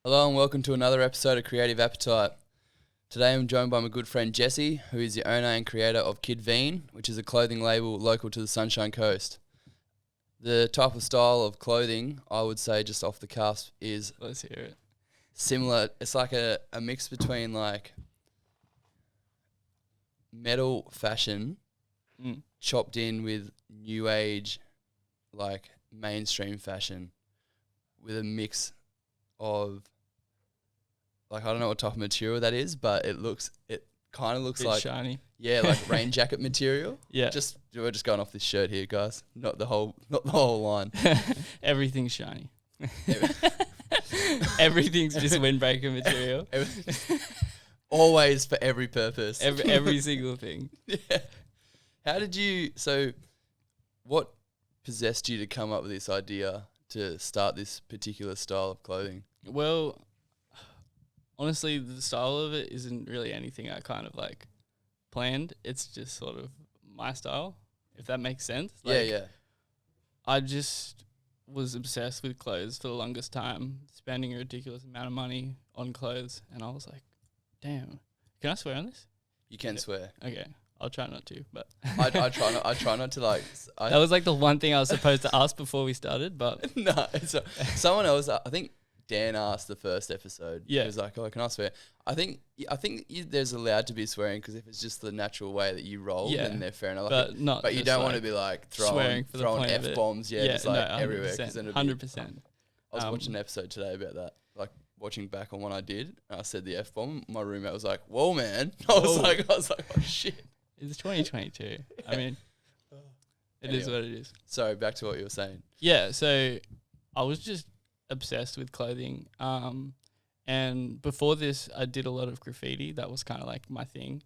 Hello and welcome to another episode of Creative Appetite. Today I'm joined by my good friend Jesse, who is the owner and creator of Kid Vean, which is a clothing label local to the Sunshine Coast. The type of style of clothing, I would say just off the cusp, is Let's hear it. similar. It's like a mix between like metal fashion chopped in with new age, like mainstream fashion with a mix of, like, I don't know what type of material that is, but it kind of looks like shiny. Yeah, like rain jacket material. Yeah. We're just going off this shirt here, guys. Not the whole line. Everything's shiny. Everything's just windbreaker material. Always for every purpose. Every single thing. Yeah. What possessed you to come up with this idea to start this particular style of clothing? Well, honestly, the style of it isn't really anything I kind of like planned. It's just sort of my style, if that makes sense. Yeah. I just was obsessed with clothes for the longest time, spending a ridiculous amount of money on clothes, and I was like, damn. Can I swear on this? You can swear. Okay. I'll try not to, but I try not to like. That was like the one thing I was supposed to ask before we started, but no. Someone else, I think Dan asked the first episode. Yeah. He was like, "Oh, can I swear?" I think there's allowed to be swearing because if it's just the natural way that you roll, then they're fair enough. But you don't want to be like throwing F bombs, just like everywhere. 100%. I was watching an episode today about that, like watching back on what I did. And I said the F bomb. My roommate was like, "Whoa, man!" I was like, "Oh shit." It's 2022. I mean, it is what it is. Sorry, back to what you were saying. Yeah, so I was just obsessed with clothing. And before this, I did a lot of graffiti. That was kind of like my thing.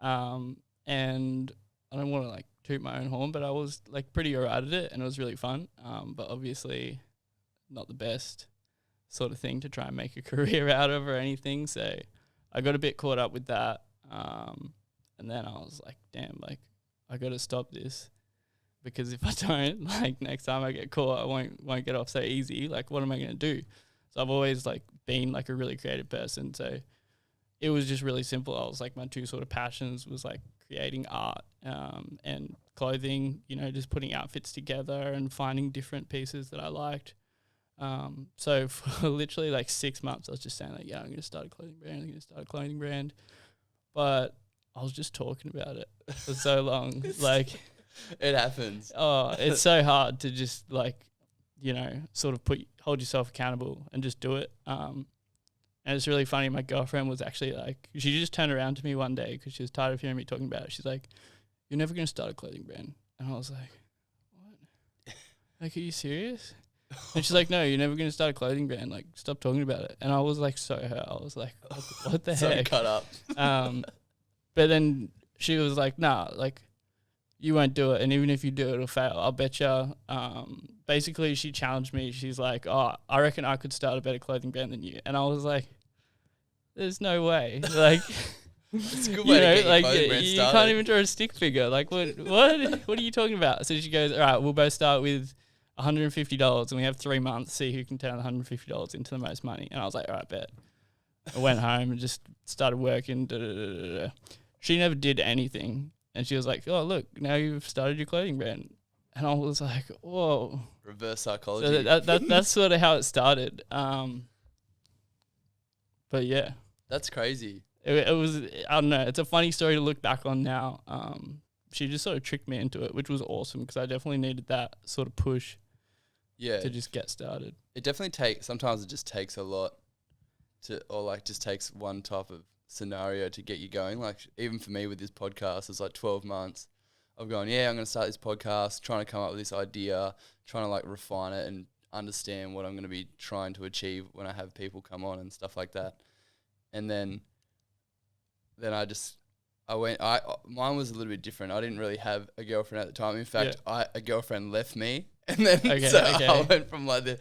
And I don't want to like toot my own horn, but I was like pretty alright at it and it was really fun. But obviously not the best sort of thing to try and make a career out of or anything. So I got a bit caught up with that. And then I was like, damn, like, I got to stop this because if I don't, like, next time I get caught, I won't get off so easy. Like, what am I going to do? So I've always, like, been, like, a really creative person. So it was just really simple. I was, like, my two sort of passions was, like, creating art and clothing, you know, just putting outfits together and finding different pieces that I liked. So for literally, like, 6 months, I was just saying, like, yeah, I'm going to start a clothing brand. But I was just talking about it for so long. Like, it happens. Oh, it's so hard to just like, you know, sort of hold yourself accountable and just do it. And it's really funny. My girlfriend was actually like, she just turned around to me one day because she was tired of hearing me talking about it. She's like, "You're never going to start a clothing brand." And I was like, "What? Like, are you serious?" And she's like, "No, you're never going to start a clothing brand. Like, stop talking about it." And I was like, so hurt. I was like, what the heck? So cut up. But then she was like, "Nah, like, you won't do it. And even if you do it, it'll fail. I'll bet you." Basically, she challenged me. She's like, "Oh, I reckon I could start a better clothing brand than you." And I was like, "There's no way." Like, it's a good way to get your clothing brand you started. can't even draw a stick figure. Like, what are you talking about? So she goes, "All right, we'll both start with $150 and we have 3 months, see who can turn $150 into the most money." And I was like, "All right, bet." I went home and just started working. She never did anything. And she was like, "Oh, look, now you've started your clothing brand." And I was like, whoa. Reverse psychology. So that's sort of how it started. But yeah. That's crazy. It was, I don't know, it's a funny story to look back on now. She just sort of tricked me into it, which was awesome because I definitely needed that sort of push to just get started. It definitely sometimes it just takes a lot just takes one type of scenario to get you going. Like, even for me with this podcast, it's like 12 months of going, I'm going to start this podcast, trying to come up with this idea, trying to like refine it and understand what I'm going to be trying to achieve when I have people come on and stuff like that. And then mine was a little bit different. I didn't really have a girlfriend at the time. In fact, a girlfriend left me. And then I went from like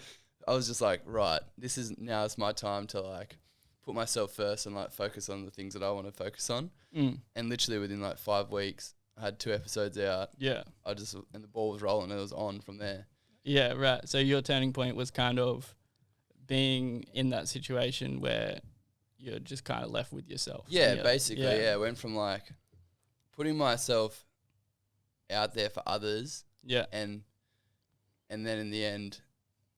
I was just like, right, it's my time to like put myself first and like focus on the things that I want to focus on. And literally within like 5 weeks, I had 2 episodes out. Yeah. And the ball was rolling and it was on from there. Yeah, right. So your turning point was kind of being in that situation where you're just kind of left with yourself. Yeah, basically, yeah. I went from like putting myself out there for others, and then in the end,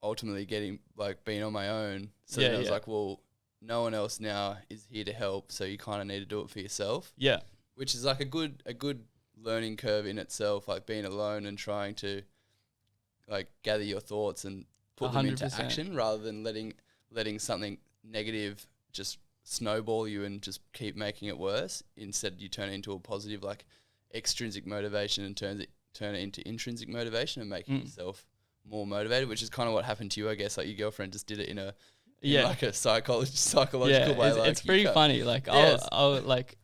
ultimately getting like being on my own. So then I was like, well, no one else now is here to help, so you kind of need to do it for yourself. Yeah, which is like a good learning curve in itself, like being alone and trying to like gather your thoughts and put 100%. Them into action rather than letting something negative just snowball you and just keep making it worse. Instead, you turn it into a positive, like extrinsic motivation, and turn it into intrinsic motivation and making yourself more motivated, which is kind of what happened to you, I guess. Like your girlfriend just did it in like a psychological way. It's pretty funny. Like I'll like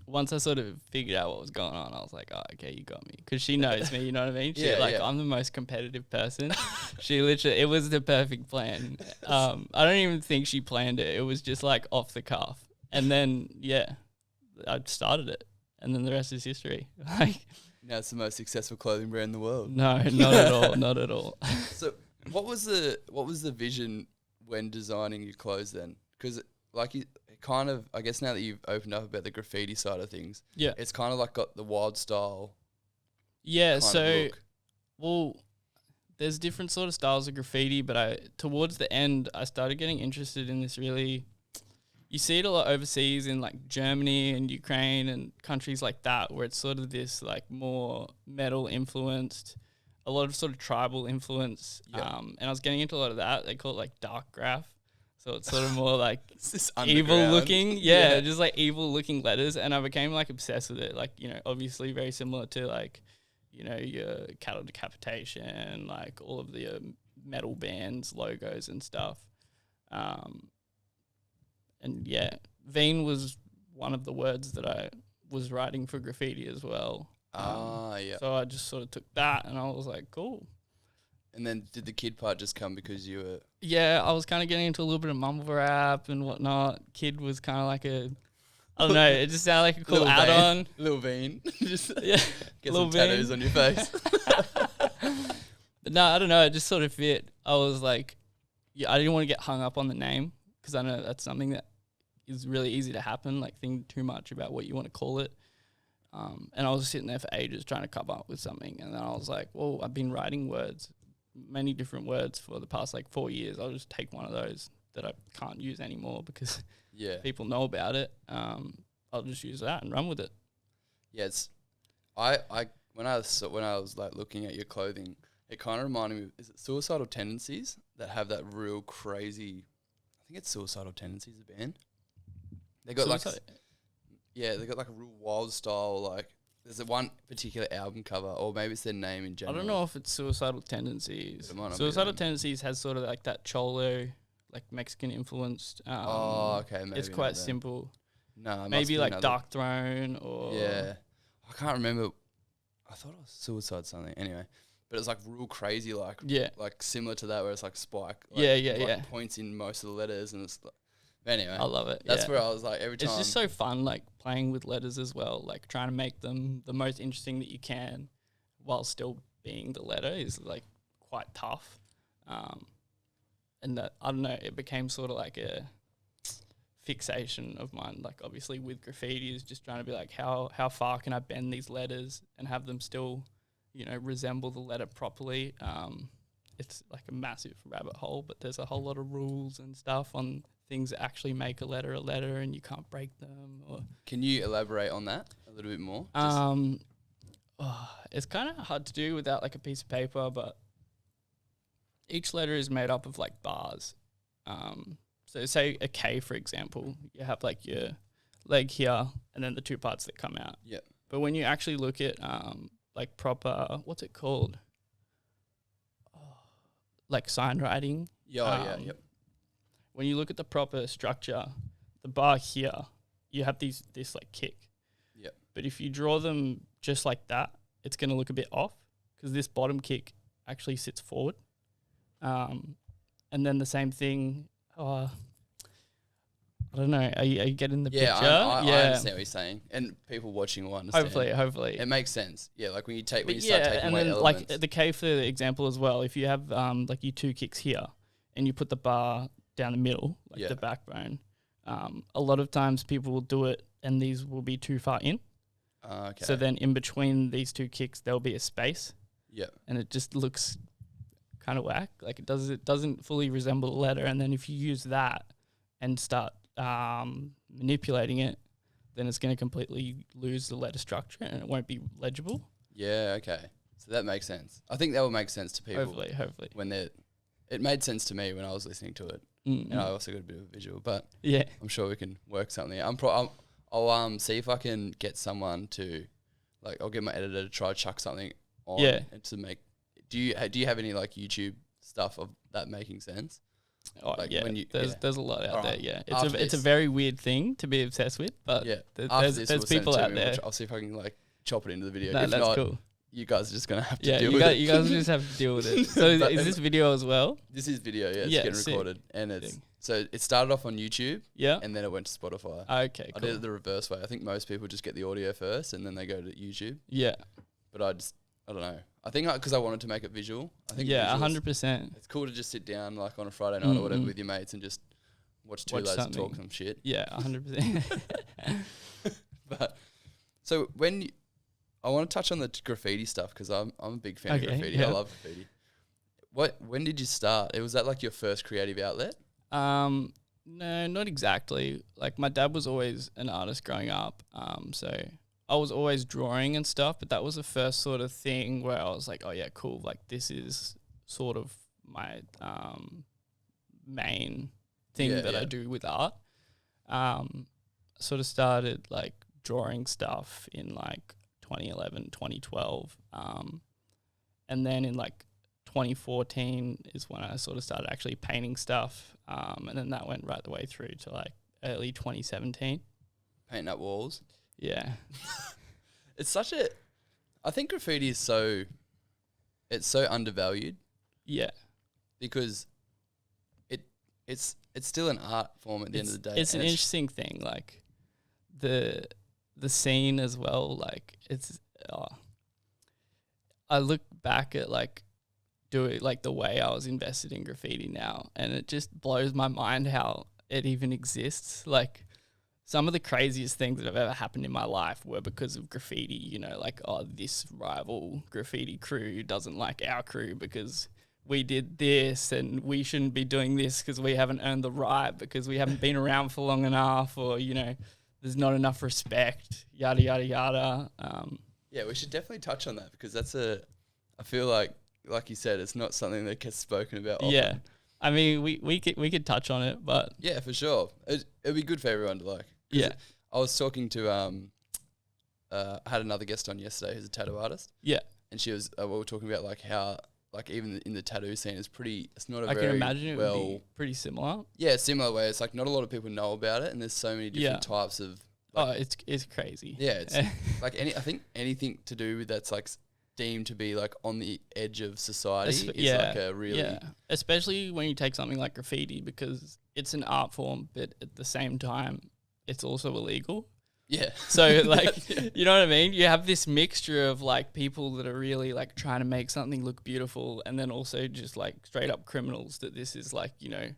once I sort of figured out what was going on, I was like, oh, okay, you got me. Because she knows me, you know what I mean? I'm the most competitive person. She literally, it was the perfect plan. I don't even think she planned it. It was just like off the cuff. And then, I started it. And then the rest is history. Like, now it's the most successful clothing brand in the world. No, not at all. Not at all. So what was the vision when designing your clothes then? Because like you kind of, I guess now that you've opened up about the graffiti side of things, it's kind of like got the wild style. Yeah, so well, there's different sort of styles of graffiti, but towards the end I started getting interested in this really. You see it a lot overseas in like Germany and Ukraine and countries like that, where it's sort of this like more metal influenced, a lot of sort of tribal influence. And I was getting into a lot of that. They call it like dark graph. So it's sort of more like evil looking. Yeah, just like evil looking letters. And I became like obsessed with it. Like, you know, obviously very similar to like, you know, your cattle decapitation, like all of the metal bands, logos and stuff. And Vean was one of the words that I was writing for graffiti as well. So I just sort of took that and I was like, cool. And then did the kid part just come because you were... Yeah, I was kind of getting into a little bit of mumble rap and whatnot. Kid was kind of like I don't know, it just sounded like a cool add-on. Little Vean. Just get some tattoos on your face. But no, I don't know, it just sort of fit. I was like, I didn't want to get hung up on the name because I know that's something that is really easy to happen, like think too much about what you want to call it. And I was sitting there for ages trying to come up with something. And then I was like, well, I've been writing words, many different words for the past like 4 years. I'll just take one of those that I can't use anymore because people know about it. I'll just use that and run with it. Yeah, when I was like looking at your clothing, it kind of reminded me of, is it Suicidal Tendencies that have that real crazy, I think it's Suicidal Tendencies, the band. They got they got like a real wild style, like there's one particular album cover, or maybe it's their name in general. I don't know if it's Suicidal Tendencies. Suicidal Tendencies has sort of like that cholo, like Mexican influenced. Okay, maybe it's quite simple. No, maybe like Dark Throne or I can't remember. I thought it was Suicide something. Anyway, but it's like real crazy, like like similar to that, where it's like spike. Like points in most of the letters, and it's like, anyway, I love it. That's where I was like, every time. It's just so fun, like playing with letters as well, like trying to make them the most interesting that you can while still being the letter is like quite tough. And that, I don't know, it became sort of like a fixation of mine, like obviously with graffiti is just trying to be like, how far can I bend these letters and have them still, you know, resemble the letter properly. It's like a massive rabbit hole, but there's a whole lot of rules and stuff on things that actually make a letter and you can't break them. Or can you elaborate on that a little bit more? It's kind of hard to do without like a piece of paper, but each letter is made up of like bars. So say a K, for example, you have like your leg here and then the two parts that come out. Yeah. But when you actually look at like proper, what's it called? Like sign writing. Yep. When you look at the proper structure, the bar here, you have this like kick. Yep. But if you draw them just like that, it's going to look a bit off because this bottom kick actually sits forward. And then the same thing, I don't know, are you getting the picture? I understand what you're saying. And people watching will understand. Hopefully. It makes sense. Yeah, like when you start taking away elements. Like the K for example as well, if you have like your two kicks here and you put the bar down the middle, like the backbone. A lot of times people will do it and these will be too far in. Okay. So then in between these two kicks, there'll be a space. Yeah. And it just looks kind of whack. Like it doesn't fully resemble a letter. And then if you use that and start manipulating it, then it's going to completely lose the letter structure and it won't be legible. Yeah, okay. So that makes sense. I think that will make sense to people. Hopefully. When it made sense to me when I was listening to it. Mm-hmm. And I also got a bit of a visual, but yeah, I'm sure we can work something out. I'll see if I can get someone to, like, I'll get my editor to try to chuck something on and to make. Do you have any like YouTube stuff of that making sense? Oh like yeah, there's a lot out there. Yeah, it's a very weird thing to be obsessed with, but there's people out there. I'll see if I can like chop it into the video. No, if that's not, cool. You guys are just gonna have to deal with it. You guys just have to deal with it. So is this video as well? This is video. Yeah, it's getting recorded, and it's so it started off on YouTube. Yeah, and then it went to Spotify. Okay, cool. I did it the reverse way. I think most people just get the audio first, and then they go to YouTube. Yeah, but I don't know. I think because I wanted to make it visual. I think 100%. It's cool to just sit down like on a Friday night or whatever with your mates and just watch two lads talk some shit. Yeah, 100%. But so I want to touch on the graffiti stuff because I'm a big fan of graffiti. Yeah. I love graffiti. When did you start? Was that like your first creative outlet? No, not exactly. Like my dad was always an artist growing up. So I was always drawing and stuff, but that was the first sort of thing where I was like, oh yeah, cool. Like this is sort of my main thing I do with art. Sort of started like drawing stuff in like 2011, 2012. And then in like 2014 is when I sort of started actually painting stuff. And then that went right the way through to like early 2017. Painting up walls? Yeah. It's I think graffiti is it's so undervalued. Yeah. Because it's still an art form at the end of the day. It's an interesting thing, like the scene as well, like it's I look back at like the way I was invested in graffiti now, and it just blows my mind how it even exists. Like some of the craziest things that have ever happened in my life were because of graffiti, you know, like, oh, this rival graffiti crew doesn't like our crew because we did this and we shouldn't be doing this because we haven't earned the right because we haven't been around for long enough, or, you know, there's not enough respect, yada, yada, yada. Yeah, we should definitely touch on that because I feel like you said, it's not something that gets spoken about often. Yeah. I mean, we could touch on it, but... Yeah, for sure. It'd be good for everyone to like... Yeah. I was talking to... I had another guest on yesterday who's a tattoo artist. Yeah. And she was... we were talking about like how... Like even in the tattoo scene, it's not a I very can imagine it would be pretty similar. Yeah, similar way. It's like not a lot of people know about it, and there's so many different types of... Like, it's crazy. Yeah, it's like I think anything to do with that's like deemed to be like on the edge of society is like a really... Yeah, especially when you take something like graffiti because it's an art form, but at the same time, it's also illegal. Yeah. So like, you know what I mean? You have this mixture of like people that are really like trying to make something look beautiful, and then also just like straight up criminals that this is like, you know,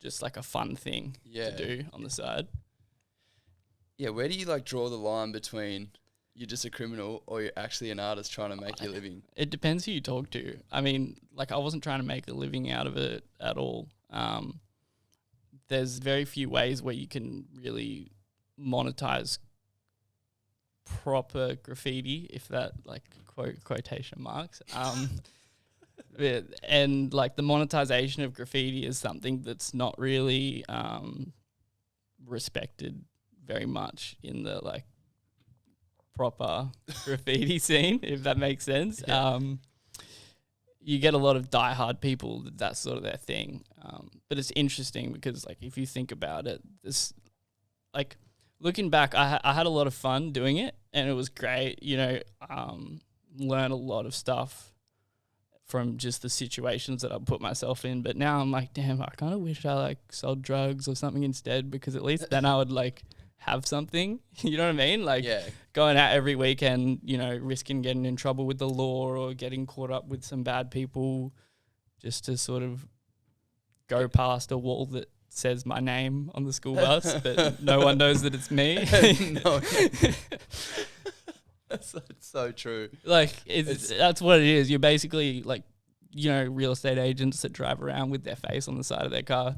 just like a fun thing to do on the side. Yeah, where do you like draw the line between you're just a criminal or you're actually an artist trying to make your living? It depends who you talk to. I mean, like I wasn't trying to make a living out of it at all. There's very few ways where you can really monetize proper graffiti, if that like quotation marks. And like the monetization of graffiti is something that's not really respected very much in the like proper graffiti scene, if that makes sense. Yeah. You get a lot of diehard people that's sort of their thing. But it's interesting because like if you think about it, this like looking back, I had a lot of fun doing it and it was great, you know, learn a lot of stuff from just the situations that I put myself in. But now I'm like, damn, I kind of wish I like sold drugs or something instead, because at least then I would like have something, you know what I mean? Like going out every weekend, you know, risking getting in trouble with the law or getting caught up with some bad people just to sort of go past a wall that says my name on the school bus, but no one knows that it's me. No. That's so true. Like that's what it is. You're basically like, real estate agents that drive around with their face on the side of their car.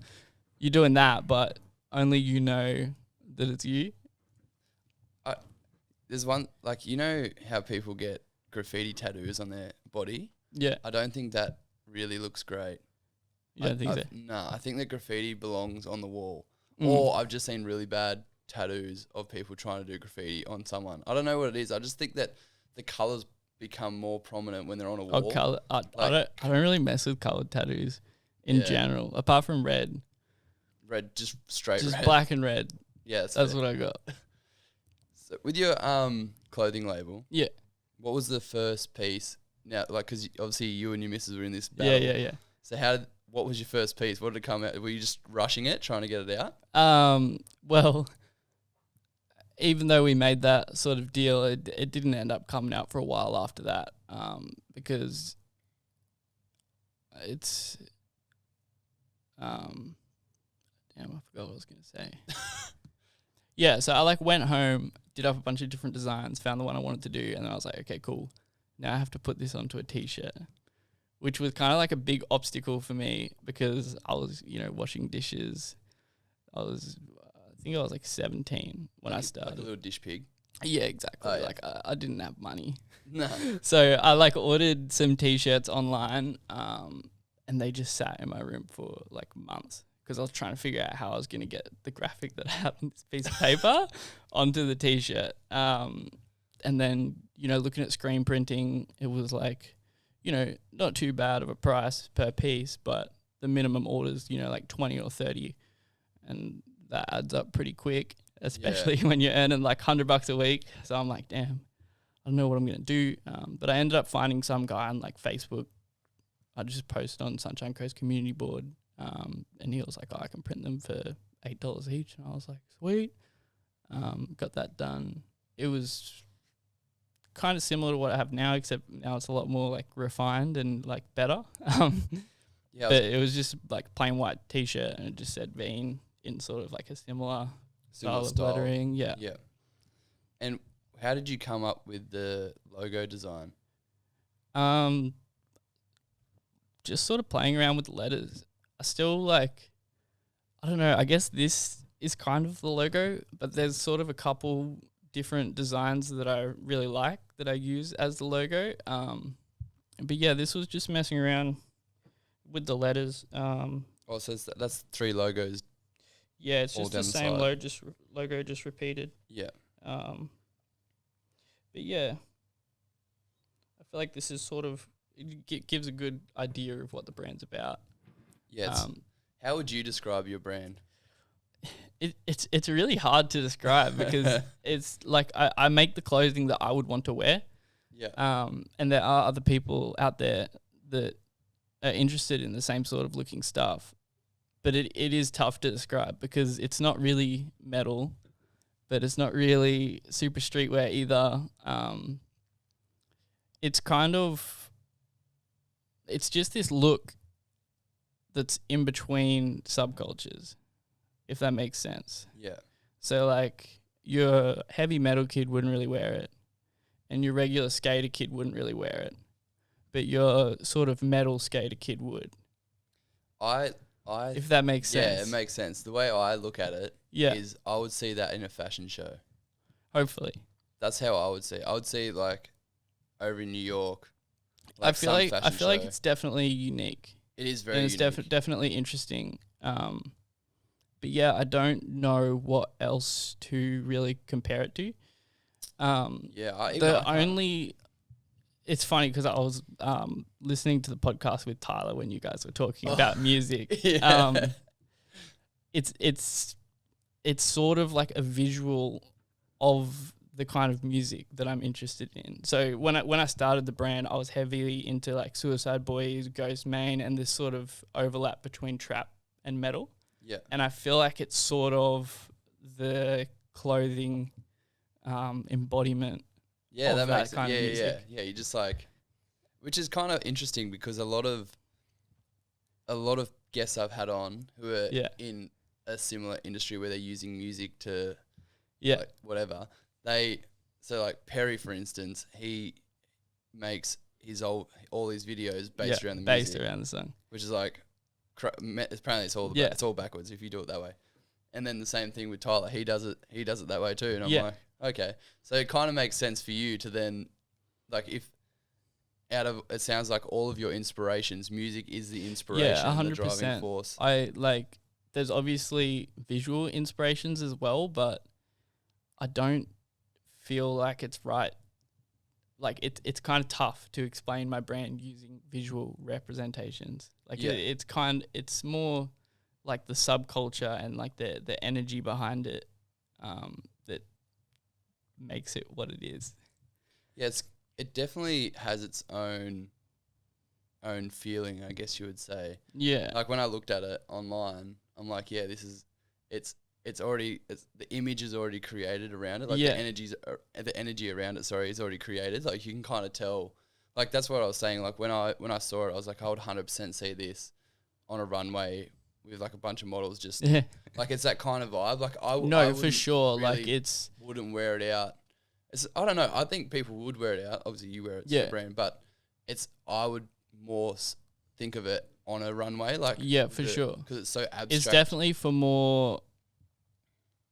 You're doing that, but only you know that it's you. There's one, like, how people get graffiti tattoos on their body? Yeah. I don't think that really looks great. You don't think so? No, I think that graffiti belongs on the wall. Or I've just seen really bad tattoos of people trying to do graffiti on someone. I don't know what it is. I just think that the colours become more prominent when they're on a wall. Oh, colour. I don't really mess with coloured tattoos in general, apart from red. Red, just straight just red. black and red. Yeah, that's what I got. So with your clothing label, yeah, what was the first piece? Now, like, because obviously you and your missus were in this battle. Yeah. So what was your first piece? What did it come out? Were you just rushing it, trying to get it out? Well, even though we made that sort of deal, it didn't end up coming out for a while after that, because it's damn, I forgot what I was going to say. Yeah, so I went home, did up a bunch of different designs, found the one I wanted to do, and then I was like, okay, cool. Now I have to put this onto a t-shirt, which was kind of like a big obstacle for me because I was, washing dishes. I think I was like 17 when I started. Like a little dish pig. Yeah, exactly. Oh, yeah. Like I didn't have money. No. So I ordered some t-shirts online, and they just sat in my room for like months because I was trying to figure out how I was going to get the graphic that I had on this piece of paper onto the t-shirt. And then, looking at screen printing, it was like, not too bad of a price per piece, but the minimum orders, like 20 or 30. And that adds up pretty quick, especially when you're earning like $100 a week. So I'm like, damn, I don't know what I'm going to do. But I ended up finding some guy on like Facebook. I just posted on Sunshine Coast community board. And he was like, I can print them for $8 each. And I was like, sweet. Got that done. It was kind of similar to what I have now, except now it's a lot more like refined and like better. But it was just like plain white t-shirt and it just said Vean in sort of like a similar style of lettering. Yeah. And how did you come up with the logo design? Just sort of playing around with the letters. I still I don't know, I guess this is kind of the logo, but there's sort of a couple different designs that I really like that I use as the logo. But yeah, this was just messing around with the letters. So that's 3 logos. Yeah, it's just the same logo, just repeated. Yeah. But yeah, I feel like this is sort of, it gives a good idea of what the brand's about. Yeah. How would you describe your brand? It's really hard to describe because it's like I make the clothing that I would want to wear. Yeah. And there are other people out there that are interested in the same sort of looking stuff. But it is tough to describe because it's not really metal, but it's not really super streetwear either. It's kind of, it's just this look that's in between subcultures, if that makes sense. Yeah. So like your heavy metal kid wouldn't really wear it and your regular skater kid wouldn't really wear it, but your sort of metal skater kid would. If that makes sense. Yeah, it makes sense. The way I look at it is I would see that in a fashion show. Hopefully. That's how I would see it. I would see like over in New York. I feel like it's definitely unique. It is very unique. It's definitely interesting. But yeah, I don't know what else to really compare it to. It's funny because I was listening to the podcast with Tyler when you guys were talking about music. Yeah. It's sort of like a visual of the kind of music that I'm interested in. So when I started the brand, I was heavily into like Suicide Boys, Ghost Main, and this sort of overlap between trap and metal. Yeah. And I feel like it's sort of the clothing embodiment. Yeah, that makes kind of music. Yeah, you just like, which is kind of interesting because a lot of guests I've had on who are Yeah. in a similar industry where they're using music to Yeah. like whatever. So like Perry, for instance, he makes all his videos based around the based music, around the song. which is like apparently it's all backwards if you do it that way. And then the same thing with Tyler, he does it that way too. And I'm like, okay, so it kind of makes sense for you to then like if out of it sounds like all of your inspirations, music is the inspiration, and the driving force. I like. There's obviously visual inspirations as well, but I don't feel like it's right. Like it's kind of tough to explain my brand using visual representations. Like it's more like the subculture and like the energy behind it that makes it what it is. Yeah, it definitely has its own feeling, I guess you would say. Yeah. Like when I looked at it online, I'm like, yeah, the image is already created around it. Like the energy around it, is already created. Like you can kind of tell. Like that's what I was saying. Like when I saw it, I was like, I would 100% see this on a runway with like a bunch of models. Just like it's that kind of vibe. Like I for sure. Really like wouldn't wear it out. I don't know. I think people would wear it out. Obviously, you wear it. It's your brand, but I would more think of it on a runway. Like for sure, because it's so abstract. It's definitely for more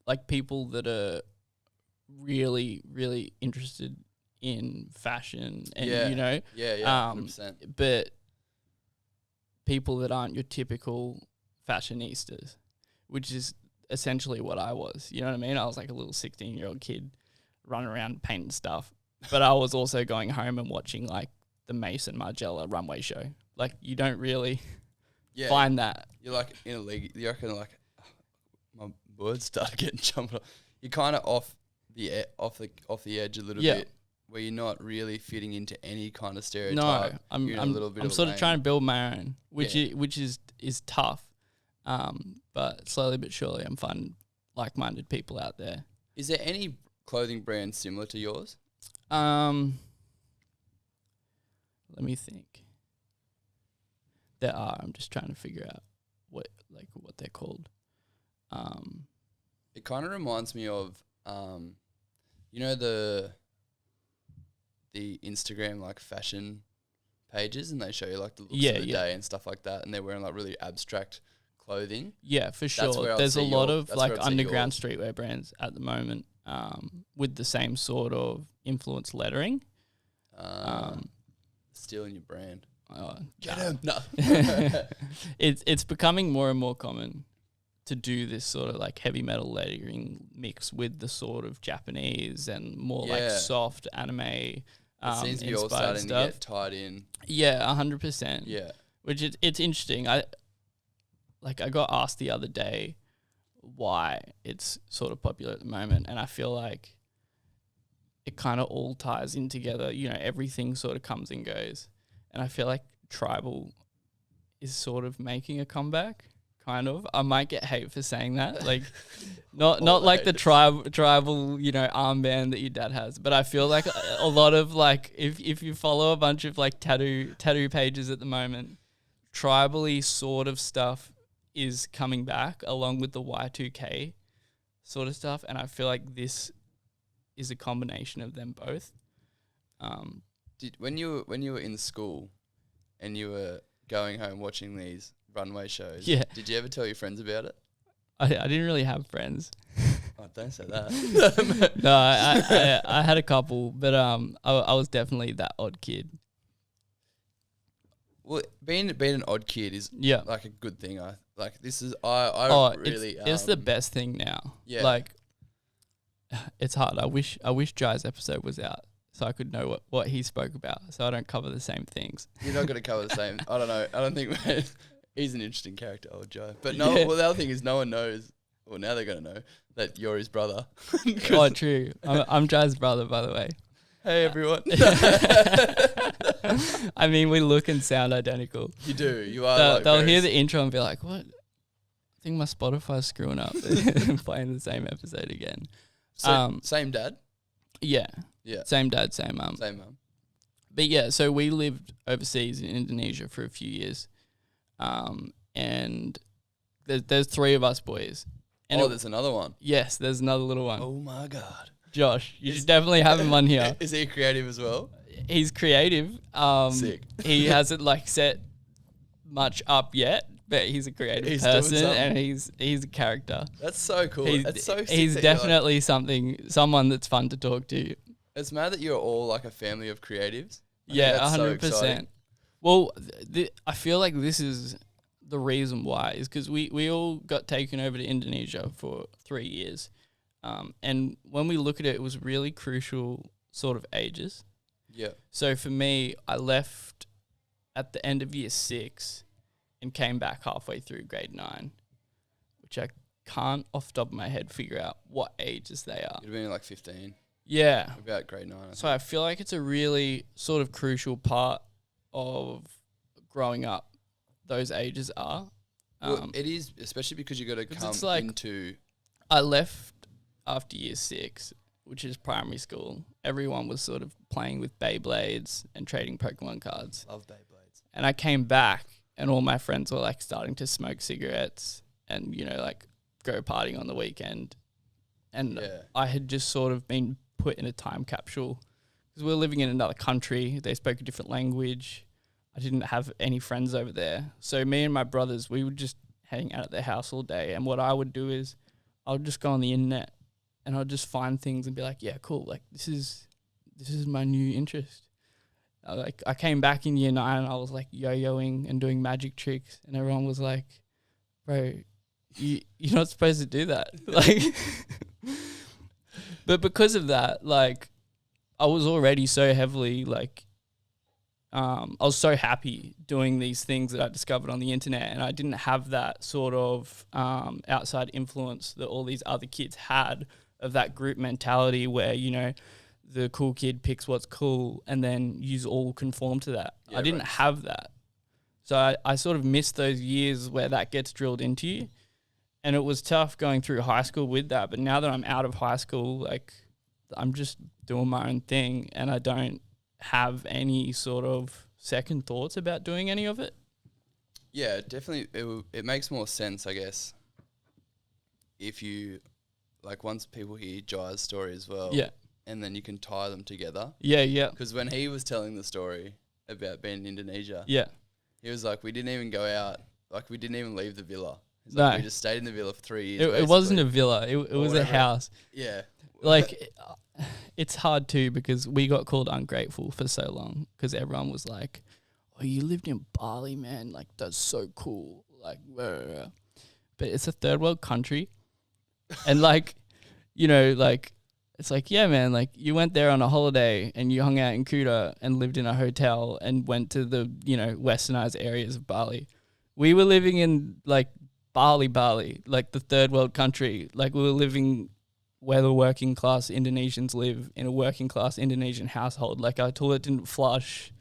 like people that are really, really interested in fashion and, 100%. But people that aren't your typical fashionistas, which is essentially what I was. You know what I mean? I was like a little 16-year-old kid running around painting stuff. But I was also going home and watching like the Mason Margiela runway show. Like you don't really find that. You're like in a league. You reckon like my words started getting jumped off. You're kind of off the edge a little bit, where you're not really fitting into any kind of stereotype. No, I'm sort of trying to build my own, which is tough. But slowly but surely, I'm finding like-minded people out there. Is there any clothing brand similar to yours? Let me think. There are. I'm just trying to figure out what they're called. It kind of reminds me of, the Instagram like fashion pages, and they show you like the looks of the day and stuff like that, and they're wearing like really abstract clothing. Yeah, for sure. There's a lot of like underground streetwear brands at the moment with the same sort of influence lettering. Stealing your brand. Get him. No. It's becoming more and more common to do this sort of like heavy metal lettering mix with the sort of Japanese and more like soft anime it seems to be all starting to get tied in. Yeah, 100%. Yeah. Which it's interesting. I got asked the other day why it's sort of popular at the moment, and I feel like it kind of all ties in together. You know, everything sort of comes and goes. And I feel like tribal is sort of making a comeback, kind of. I might get hate for saying that. Like, not like the tribal, armband that your dad has. But I feel like a lot of, like, if you follow a bunch of, like, tattoo pages at the moment, tribally sort of stuff is coming back along with the Y2K sort of stuff. And I feel like this is a combination of them both. When you were in school and you were going home watching these runway shows, did you ever tell your friends about it? I didn't really have friends. Oh, don't say that. No, I had a couple, but I was definitely that odd kid. Well, being an odd kid is like a good thing. It's the best thing now. Yeah. Like, it's hard. I wish Jai's episode was out, so I could know what he spoke about, so I don't cover the same things. You're not going to cover the same. I don't know. I don't think he's an interesting character, old Joe. But well, the other thing is no one knows. Well, now they're going to know that you're his brother. Oh, true. I'm Jai's brother, by the way. Hey, everyone. I mean, we look and sound identical. You do. You are. They'll hear the intro and be like, "What? I think my Spotify's screwing up." Playing the same episode again. Same dad? Yeah. Yeah. Same dad, same mum. Same mum. But yeah, so we lived overseas in Indonesia for a few years. and there's 3 of us boys. And there's another one. Yes, there's another little one. Oh my God. Josh, you should definitely have him on here. Is he creative as well? He's creative. Sick. He hasn't like set much up yet, but he's a creative person and he's a character. That's so cool. That's so sick. He's definitely someone that's fun to talk to. It's mad that you're all like a family of creatives. Yeah, 100%. Well, I feel like this is the reason why is because we all got taken over to Indonesia for 3 years. And when we look at it, it was really crucial sort of ages. Yeah. So for me, I left at the end of year 6 and came back halfway through grade 9, which I can't off the top of my head figure out what ages they are. You'd have been like 15. Yeah. About grade 9. So I feel like it's a really sort of crucial part of growing up. Those ages are. Well, it is, especially because you got to come into... I left after year 6, which is primary school. Everyone was sort of playing with Beyblades and trading Pokemon cards. Love Beyblades. And I came back and all my friends were like starting to smoke cigarettes and, you know, like go partying on the weekend. And I had just sort of been put in a time capsule because we were living in another country. They spoke a different language. I didn't have any friends over there. So me and my brothers, we would just hang out at their house all day. And what I would do is I would just go on the internet and I'd just find things and be like, yeah, cool. Like this is my new interest. I came back in year 9 and I was like yo-yoing and doing magic tricks. And everyone was like, bro, you're not supposed to do that. Like, but because of that, like I was already so heavily like, I was so happy doing these things that I discovered on the internet, and I didn't have that sort of outside influence that all these other kids had of that group mentality where, you know, the cool kid picks what's cool and then you all conform to that. I didn't have that. So I sort of missed those years where that gets drilled into you, and it was tough going through high school with that. But now that I'm out of high school, like I'm just doing my own thing and I don't have any sort of second thoughts about doing any of it. Yeah, definitely. It makes more sense, I guess, if you, like, once people hear Jai's story as well. Yeah. And then you can tie them together. Yeah, yeah. Because when he was telling the story about being in Indonesia, yeah, he was like, we didn't even go out. Like, we didn't even leave the villa. No. Like, we just stayed in the villa for 3 years. It wasn't a villa. It was a house. Yeah. Like, it's hard too because we got called ungrateful for so long because everyone was like, oh, you lived in Bali, man. Like, that's so cool. Like, blah, blah, blah. But it's a third world country. And, like, you know, like, it's like, yeah, man, like, you went there on a holiday and you hung out in Kuta and lived in a hotel and went to the, you know, westernized areas of Bali. We were living in, like, Bali, like the third world country. Like, we were living where the working class Indonesians live in a working class Indonesian household. Like, our toilet didn't flush.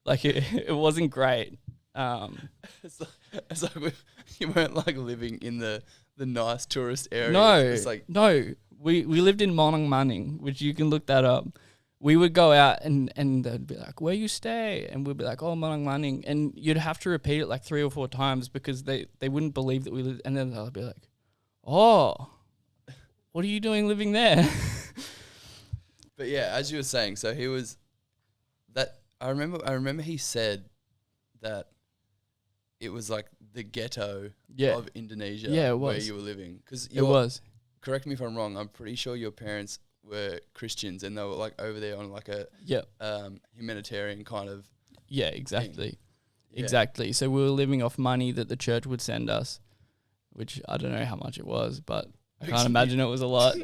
Like, it wasn't great. It's like you weren't, like, living in the nice tourist area. No, it's like no. We lived in Monang Manning, which you can look that up. We would go out and they'd be like, where you stay? And we'd be like, oh, Monang Manning. And you'd have to repeat it like 3 or 4 times because they wouldn't believe that we lived. And then they'll be like, oh, what are you doing living there? But yeah, as you were saying, so he was that. I remember he said that it was like the ghetto of Indonesia. Yeah, it was. Where you were living. Because it was. Correct me if I'm wrong. I'm pretty sure your parents were Christians and they were like over there on like a humanitarian kind of. Yeah, exactly. Thing. Exactly. So we were living off money that the church would send us, which I don't know how much it was, but I can't imagine it was a lot.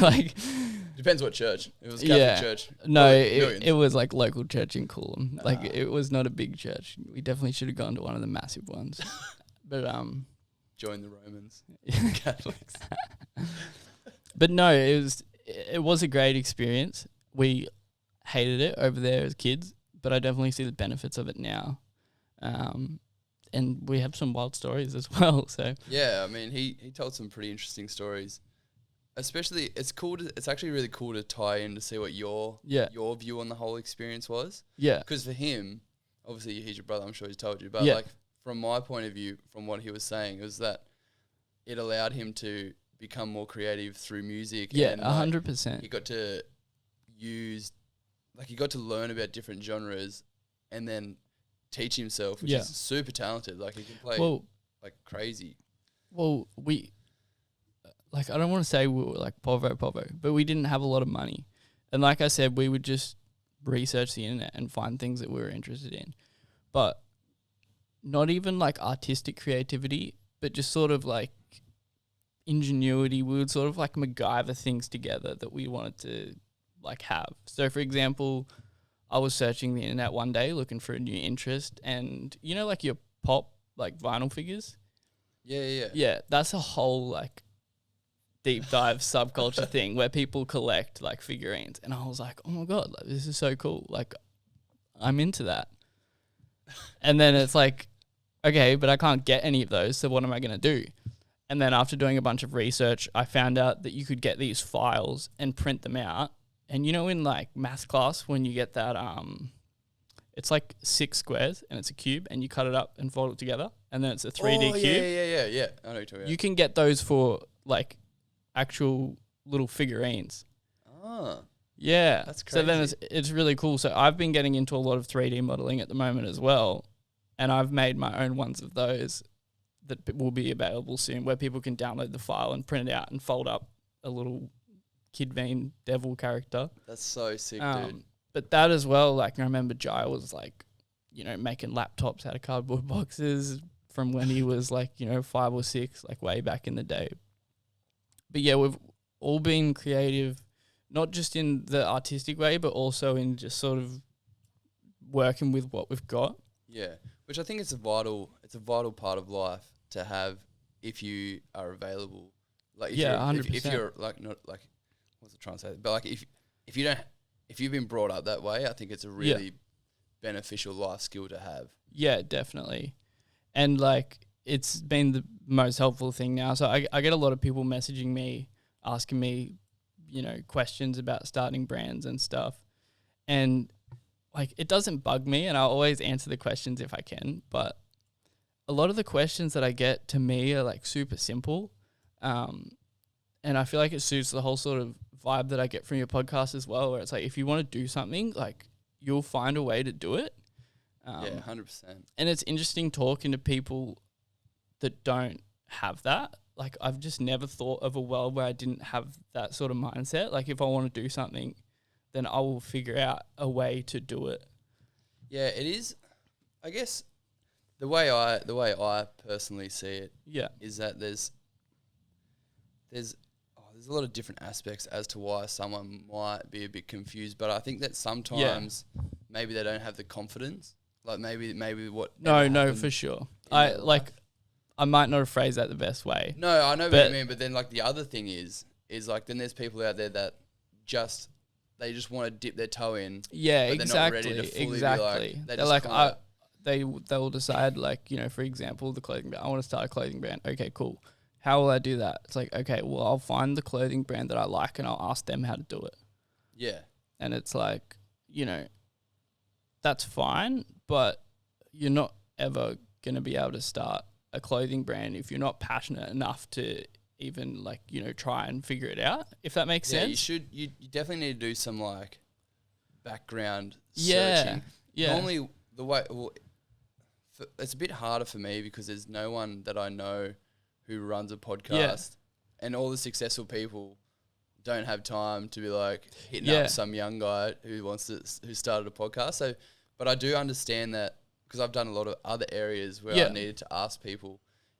Like, depends what church. It was Catholic church. No, it was like local church in Coolum. Like, it was not a big church. We definitely should have gone to one of the massive ones. But join the Romans, Catholics. But no, it was a great experience. We hated it over there as kids, but I definitely see the benefits of it now. And we have some wild stories as well. So yeah, I mean, he told some pretty interesting stories. Especially, it's actually really cool to tie in to see what your view on the whole experience was. Yeah, because for him, obviously he's your brother. I'm sure he's told you, but like from my point of view, from what he was saying, was that it allowed him to become more creative through music. Yeah, and 100%. he got to use, like, he got to learn about different genres and then teach himself, which is super talented. Like, he can play like crazy. Well, I don't want to say we were like povo, but we didn't have a lot of money. And like I said, we would just research the internet and find things that we were interested in. But not even like artistic creativity, but just sort of like ingenuity. We would sort of like MacGyver things together that we wanted to like have. So for example, I was searching the internet one day looking for a new interest, and you know, like your pop, like vinyl figures? Yeah, that's a whole like deep dive subculture thing where people collect like figurines. And I was like, oh my God, like, this is so cool. Like, I'm into that. And then it's like, okay, but I can't get any of those, so what am I going to do? And then after doing a bunch of research, I found out that you could get these files and print them out. And you know, in like math class, when you get that, it's like 6 squares and it's a cube, and you cut it up and fold it together, and then it's a 3D cube. Yeah. I know what you're talking about. You can get those for like actual little figurines. Oh. Yeah. That's crazy. So then it's really cool. So I've been getting into a lot of 3D modeling at the moment as well. And I've made my own ones of those that will be available soon, where people can download the file and print it out and fold up a little Kid Vean devil character. That's so sick, dude. But that as well, like I remember Jai was like, you know, making laptops out of cardboard boxes from when he was like, you know, 5 or 6, like way back in the day. But yeah, we've all been creative, not just in the artistic way, but also in just sort of working with what we've got. Yeah, which I think it's a vital part of life to have if you are available. Like, if 100%. If you're like, not like, what's I trying to say? But like, if you've been brought up that way, I think it's a really beneficial life skill to have. Yeah, definitely. And like, it's been the most helpful thing now. So I get a lot of people messaging me, asking me, you know, questions about starting brands and stuff. And like, it doesn't bug me, and I'll always answer the questions if I can. But a lot of the questions that I get to me are like super simple. And I feel like it suits the whole sort of vibe that I get from your podcast as well, where it's like, if you want to do something, like, you'll find a way to do it. Yeah, 100%. And it's interesting talking to people that don't have that. Like, I've just never thought of a world where I didn't have that sort of mindset. Like, if I want to do something, then I will figure out a way to do it. Yeah, it is. I guess the way I personally see it, is that there's a lot of different aspects as to why someone might be a bit confused. But I think that sometimes maybe they don't have the confidence. Like, maybe what. No, for sure. I might not have phrased that the best way. No, I know what you mean. But then, like, the other thing is like, then there's people out there that they just want to dip their toe in. Yeah, but exactly. They're not ready to fully exactly. Be like, they'll decide, like, you know, for example, the clothing brand. I want to start a clothing brand. Okay, cool. How will I do that? It's like, okay, well, I'll find the clothing brand that I like and I'll ask them how to do it. Yeah. And it's like, you know, that's fine, but you're not ever going to be able to start a clothing brand if you're not passionate enough to even, like, you know, try and figure it out, if that makes sense. You definitely need to do some, like, background searching. Yeah. Normally, it's a bit harder for me because there's no one that I know who runs a podcast, and all the successful people don't have time to be like hitting up some young guy who started a podcast. So, but I do understand that because I've done a lot of other areas where I needed to ask people,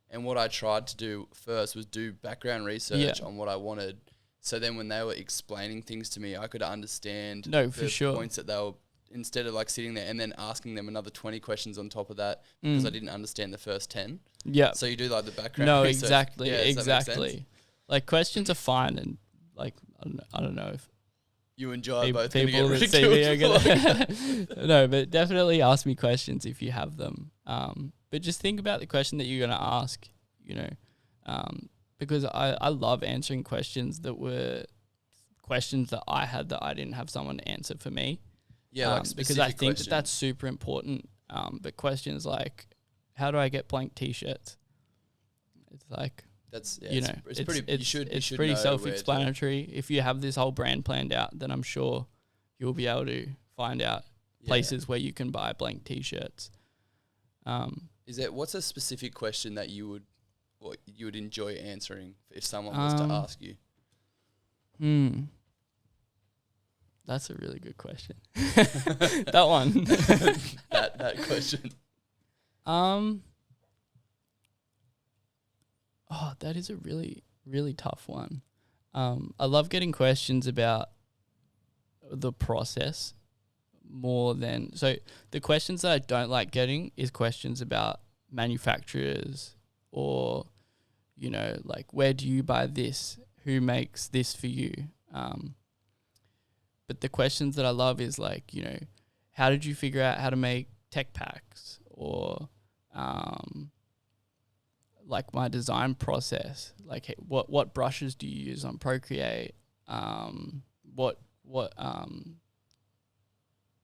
and what I tried to do first was do background research on what I wanted. So then when they were explaining things to me, I could understand the points that they were, instead of like sitting there and then asking them another 20 questions on top I didn't understand the first 10. Yeah. So you do like the background research. Exactly. Exactly. Like, questions are fine, and like, I don't know if you enjoy both people that see me are gonna no, but definitely ask me questions if you have them. But just think about the question that you're gonna ask, you know, because I love answering questions that were questions that I had that I didn't have someone to answer for me. Yeah, because I think that's super important. But questions like, how do I get blank t-shirts? It's like, That's you know, it's pretty. You should pretty know self-explanatory. If you have this whole brand planned out, then I'm sure you'll be able to find out places where you can buy blank t-shirts. What's a specific question that you would enjoy answering if someone was to ask you? That's a really good question. That one. that question. That is a really, really tough one. I love getting questions about the process more than... So the questions that I don't like getting is questions about manufacturers or, you know, like, where do you buy this? Who makes this for you? But the questions that I love is like, you know, how did you figure out how to make tech packs? Or like my design process, like what brushes do you use on Procreate?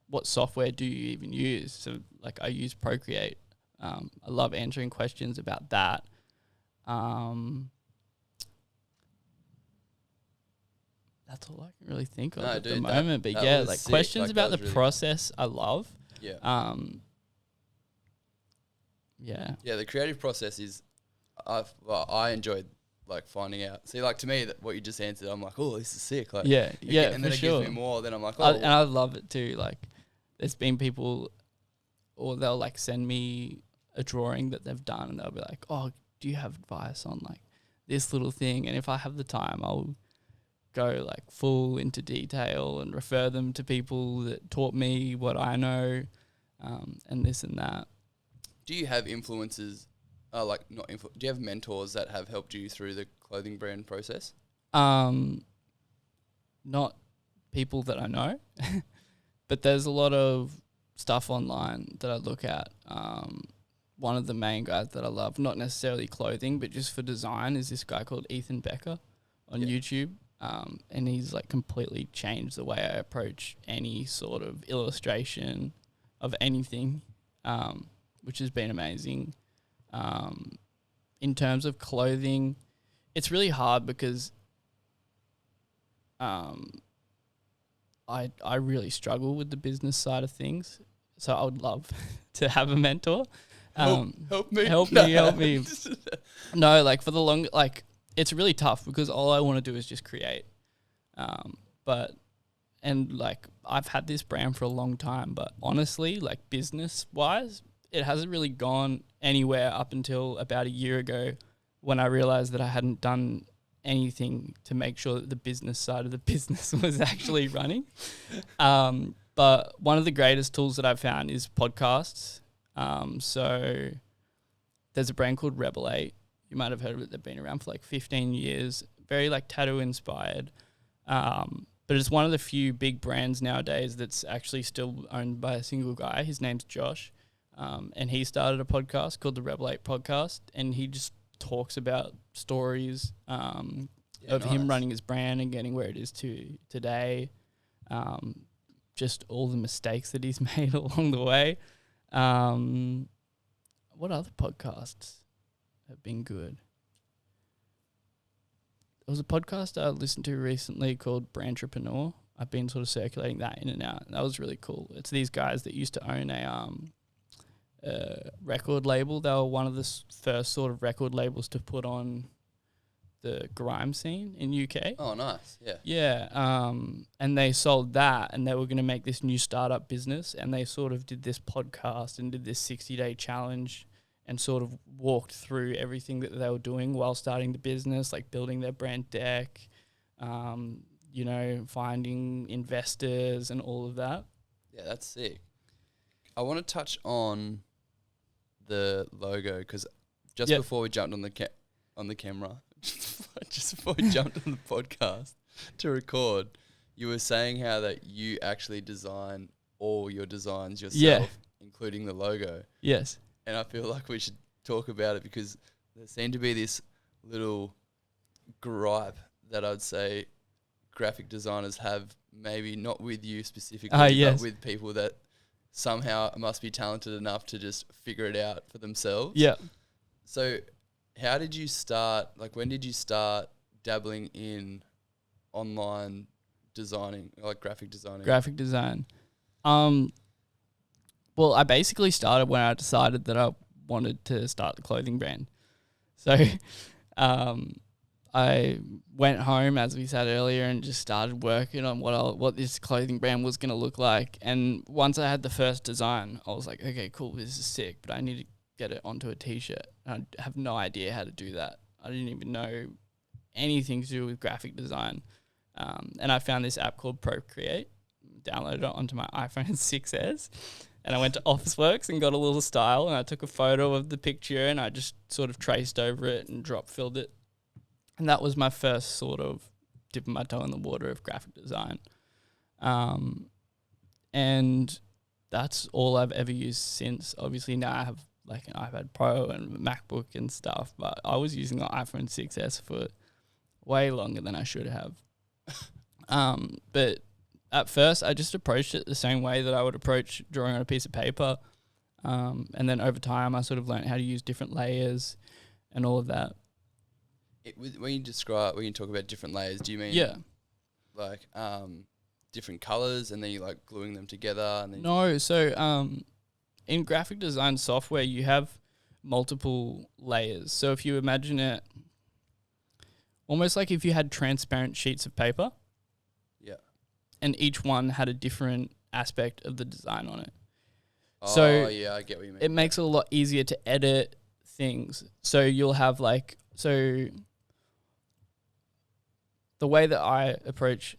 What software do you even use? So like I use Procreate. I love answering questions about that. That's all I can really think of at the moment. But yeah, like sick. Questions about the really process, I love. Yeah. Yeah. Yeah, the creative process is, I enjoyed like finding out. See, like to me, what you just answered, I'm like, oh, this is sick. Like, and then it gives me more. Then I'm like, and I love it too. Like, there's been people, or they'll like send me a drawing that they've done, and they'll be like, oh, do you have advice on like this little thing? And if I have the time, I'll go like full into detail and refer them to people that taught me what I know, and this and that. Do you have influences? Do you have mentors that have helped you through the clothing brand process? Not people that I know, but there's a lot of stuff online that I look at. One of the main guys that I love, not necessarily clothing, but just for design, is this guy called Ethan Becker on YouTube. And he's like completely changed the way I approach any sort of illustration of anything, which has been amazing. In terms of clothing, it's really hard because I really struggle with the business side of things. So I would love to have a mentor. Help me. Help me. No, like for the long, like it's really tough because all I want to do is just create. And like I've had this brand for a long time, but honestly, like business wise, it hasn't really gone anywhere up until about a year ago when I realized that I hadn't done anything to make sure that the business side of the business was actually running. But one of the greatest tools that I've found is podcasts. So there's a brand called Rebel 8. You might have heard of it. They've been around for like 15 years, very like tattoo inspired. But it's one of the few big brands nowadays that's actually still owned by a single guy. His name's Josh. And he started a podcast called the Rebel 8 Podcast, and he just talks about stories of him running his brand and getting where it is to today. Just all the mistakes that he's made along the way. What other podcasts have been good? There was a podcast I listened to recently called Brantrepreneur. I've been sort of circulating that in and out. That was really cool. It's these guys that used to own a record label. They were one of the first sort of record labels to put on the grime scene in UK. Oh, nice. Yeah. Yeah. And they sold that, and they were going to make this new startup business, and they sort of did this podcast and did this 60-day challenge and sort of walked through everything that they were doing while starting the business, like building their brand deck, finding investors and all of that. Yeah, that's sick. I want to touch on the logo because before we jumped on the camera, just before we jumped on the podcast to record, you were saying how that you actually design all your designs yourself, including the logo. Yes. And I feel like we should talk about it because there seemed to be this little gripe that I'd say graphic designers have, maybe not with you specifically, but with people that somehow must be talented enough to just figure it out for themselves. Yeah. So how did you start, like when did you start dabbling in online designing, like graphic designing? Graphic design. Well, I basically started when I decided that I wanted to start the clothing brand. So I went home, as we said earlier, and just started working on what this clothing brand was going to look like. And once I had the first design, I was like, okay, cool, this is sick, but I need to get it onto a T-shirt. And I have no idea how to do that. I didn't even know anything to do with graphic design. And I found this app called Procreate, downloaded it onto my iPhone 6s, and I went to Officeworks and got a little style, and I took a photo of the picture and I just sort of traced over it and drop filled it. And that was my first sort of dipping my toe in the water of graphic design. And that's all I've ever used since. Obviously now I have like an iPad Pro and a MacBook and stuff, but I was using the iPhone 6s for way longer than I should have. But at first I just approached it the same way that I would approach drawing on a piece of paper. And then over time I sort of learned how to use different layers and all of that. When you talk about different layers, do you mean like different colors and then you like gluing them together? And then no, so in graphic design software you have multiple layers. So if you imagine it almost like if you had transparent sheets of paper, and each one had a different aspect of the design on it. Oh, so yeah, I get what you mean. It makes it a lot easier to edit things. So you'll have the way that I approach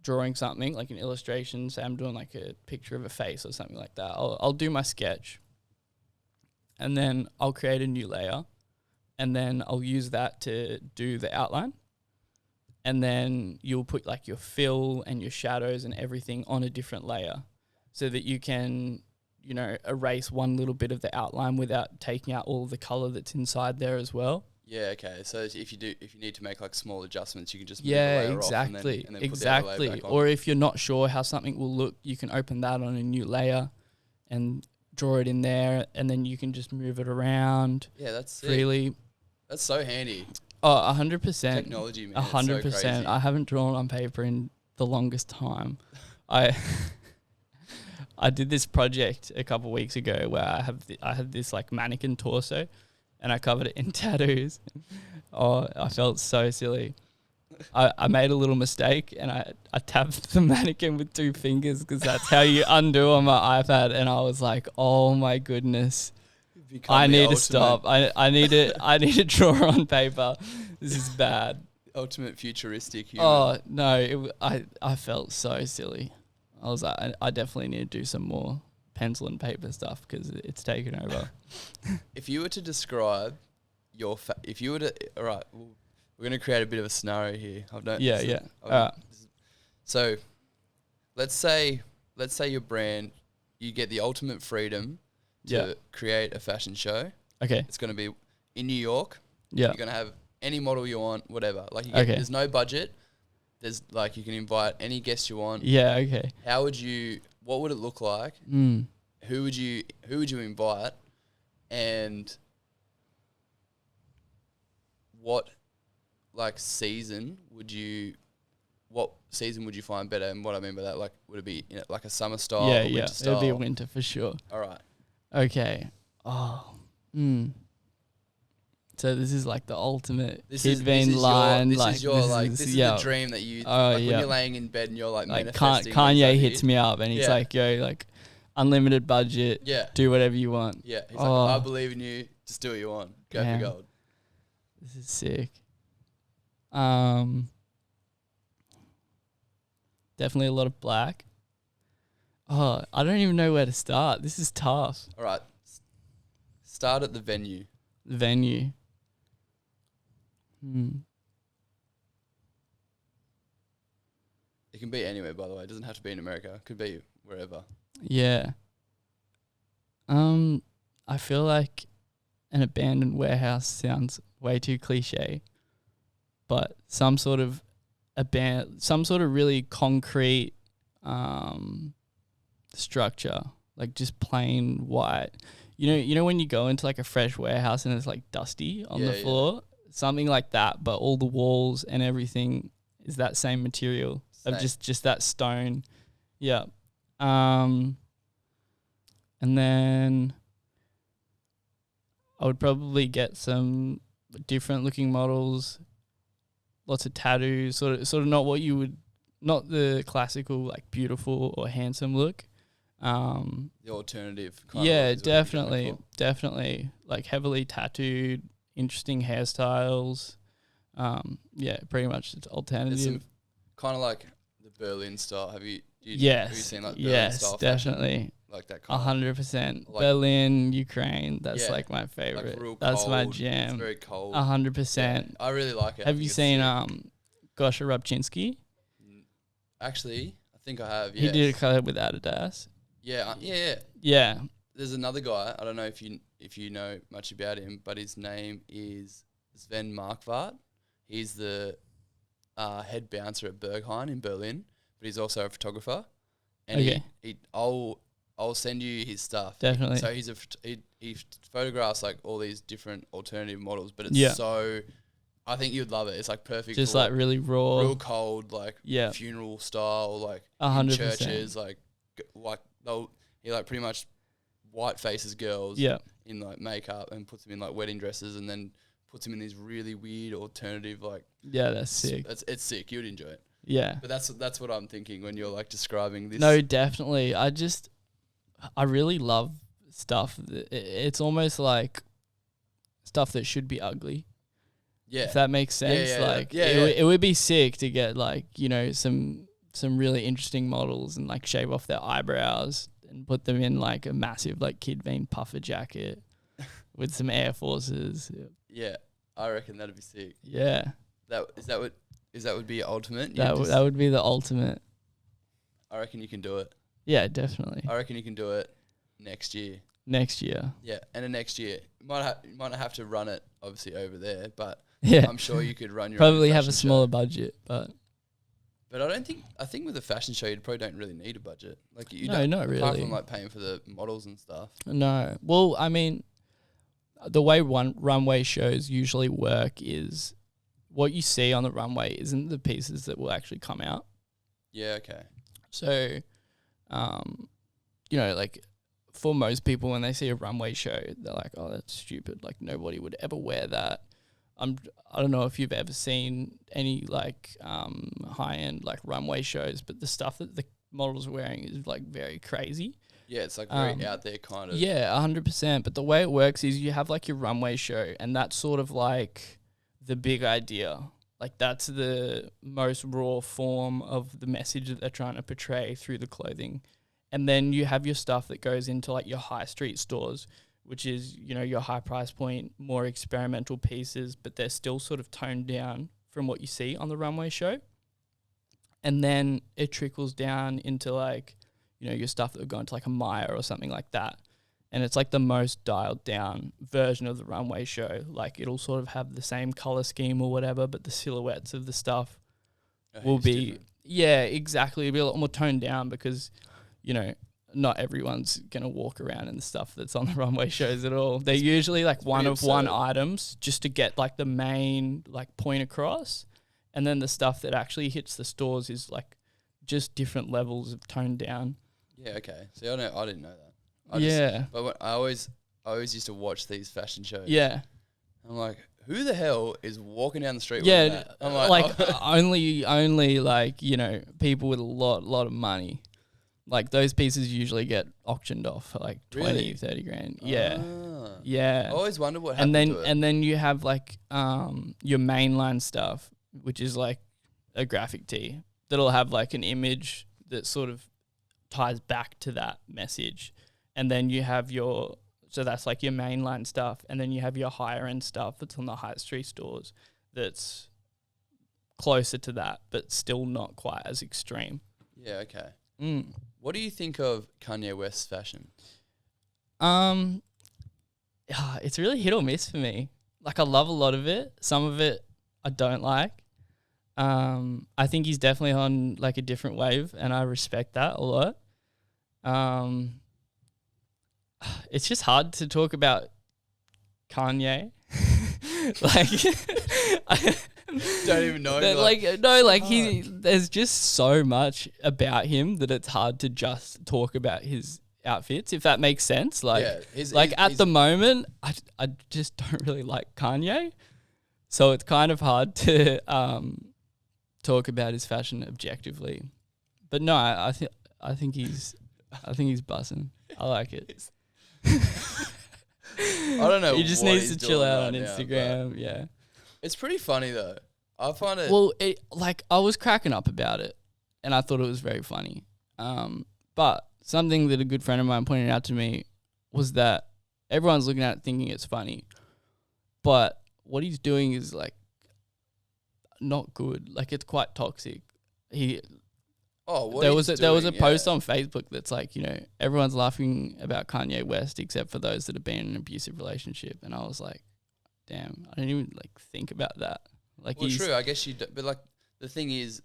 drawing something, like an illustration, say I'm doing like a picture of a face or something like that, I'll do my sketch and then I'll create a new layer and then I'll use that to do the outline. And then you'll put like your fill and your shadows and everything on a different layer so that you can, erase one little bit of the outline without taking out all of the color that's inside there as well. Yeah, okay. So if you need to make like small adjustments, you can just move the layer off and then put the other layer back on. Or if you're not sure how something will look, you can open that on a new layer and draw it in there, and then you can just move it around. Yeah, that's freely. Sick. That's so handy. Oh, 100%. Technology, man. 100%. So I haven't drawn on paper in the longest time. I did this project a couple of weeks ago where I had this like mannequin torso, and I covered it in tattoos. Oh, I felt so silly. I made a little mistake and I tapped the mannequin with 2 fingers because that's how you undo on my iPad, and I was like, oh my goodness. I need to stop. I need to draw on paper. This is bad. Ultimate futuristic human. Oh no, I felt so silly. I was like, I definitely need to do some more pencil and paper stuff because it's taken over. If you were to describe all right, we're going to create a bit of a scenario here. All right. So, let's say your brand, you get the ultimate freedom to create a fashion show. Okay. It's going to be in New York. Yeah. You're going to have any model you want, whatever. Like there's no budget. There's like you can invite any guest you want. Yeah, okay. What would it look like? Who would you invite? And what season would you find better? And what I mean by that, like, would it be like a summer style? Yeah, or winter style? It'll be a winter for sure. All right. Okay. Oh. So this is like the ultimate Kid Vean line. This is the dream that you. When you're laying in bed and you're like manifesting. Kanye hits me up and he's like, "Yo, like, unlimited budget. Yeah. Do whatever you want." Yeah. He's like, "I believe in you. Just do what you want. Go for gold." This is sick. Definitely a lot of black. Oh, I don't even know where to start. This is tough. All right. Start at the venue. The venue. It can be anywhere, by the way. It doesn't have to be in America. It could be wherever. Yeah. I feel like an abandoned warehouse sounds way too cliche, but some sort of really concrete structure like just plain white. You know when you go into like a fresh warehouse and it's like dusty on the floor, something like that, but all the walls and everything is that same material of just that stone. Yeah. And then I would probably get some different looking models, lots of tattoos, sort of not what you would, not the classical like beautiful or handsome look. The alternative kind yeah, of definitely like heavily tattooed, interesting hairstyles. Yeah, pretty much it's alternative. Kind of like the Berlin style. Have you seen like Berlin style definitely fashion? Like that kind 100%. Like Berlin, Ukraine, that's like my favorite. Like that's cold, my jam. It's very cold. 100%. Yeah, I really like it. Have you seen Gosha Rubchinski? Actually, I think I have. He did a collab with Adidas. Yeah. There's another guy. I don't know if you know much about him, but his name is Sven Markvart. He's the head bouncer at Berghain in Berlin, but he's also a photographer. And I'll send you his stuff. Definitely. So he photographs like all these different alternative models, but it's so. I think you'd love it. It's like perfect. Just for like really raw, real cold, like funeral style, like 100%. in churches, like he like pretty much white faces girls in like makeup and puts them in like wedding dresses and then puts them in these really weird alternative like that's sick. It's sick. You'd enjoy it. Yeah, but that's what I'm thinking when you're like describing this. No, definitely. I really love stuff. It's almost like stuff that should be ugly. Yeah, if that makes sense. It would be sick to get like some really interesting models and like shave off their eyebrows and put them in like a massive like Kid Vean puffer jacket with some Air Forces. Yeah, I reckon that'd be sick. Yeah, that would be ultimate. That would be the ultimate. I reckon you can do it. Yeah, definitely. I reckon you can do it next year. Yeah, and the next year you might not have to run it obviously over there, but I'm sure you could run your probably own have a smaller show. budget, but I think with a fashion show you probably don't really need a budget. Like not really. Apart from like paying for the models and stuff. No, well, I mean, the way runway shows usually work is what you see on the runway isn't the pieces that will actually come out. Yeah. Okay. So, like for most people when they see a runway show, they're like, "Oh, that's stupid. Like nobody would ever wear that." I don't know if you've ever seen any like high-end like runway shows, but the stuff that the models are wearing is like very crazy. Yeah, it's like very out there kind of. Yeah, 100%. But the way it works is you have like your runway show, and that's sort of like the big idea. Like that's the most raw form of the message that they're trying to portray through the clothing. And then you have your stuff that goes into like your high street stores, which is, your high price point, more experimental pieces, but they're still sort of toned down from what you see on the runway show. And then it trickles down into like, your stuff that would go into like a Maya or something like that. And it's like the most dialed down version of the runway show. Like it'll sort of have the same color scheme or whatever, but the silhouettes of the stuff will be different. Yeah, exactly. It'll be a lot more toned down because, not everyone's going to walk around in the stuff that's on the runway shows at all. They're usually like one of one items just to get like the main like point across. And then the stuff that actually hits the stores is like just different levels of toned down. Yeah, okay. See, I didn't know that. But I always used to watch these fashion shows. Yeah. I'm like, who the hell is walking down the street with that? I'm like only like, people with a lot of money. Like those pieces usually get auctioned off for like 20, 30 grand. Yeah. Yeah. I always wonder what happened to it. And then you have like your mainline stuff, which is like a graphic tee that'll have like an image that sort of ties back to that message. And then you have so that's like your mainline stuff. And then you have your higher end stuff that's on the high street stores that's closer to that, but still not quite as extreme. Yeah, okay. What do you think of Kanye West's fashion? It's really hit or miss for me. Like I love a lot of it. Some of it I don't like. I think he's definitely on like a different wave and I respect that a lot. it's just hard to talk about Kanye. Like, Don't even know. there's just so much about him that it's hard to just talk about his outfits, if that makes sense. Like, at the moment, I just don't really like Kanye, so it's kind of hard to talk about his fashion objectively. But no, I think he's bussing. I like it. I don't know. He just needs to chill out on Instagram. Yeah, it's pretty funny though. I find it. Well, I was cracking up about it, and I thought it was very funny. But something that a good friend of mine pointed out to me was that everyone's looking at it thinking it's funny, but what he's doing is like not good. Like, it's quite toxic. There was a post on Facebook that's like, everyone's laughing about Kanye West except for those that have been in an abusive relationship, and I was like, damn, I didn't even think about that. Like, well, true. I guess you do, but the thing is,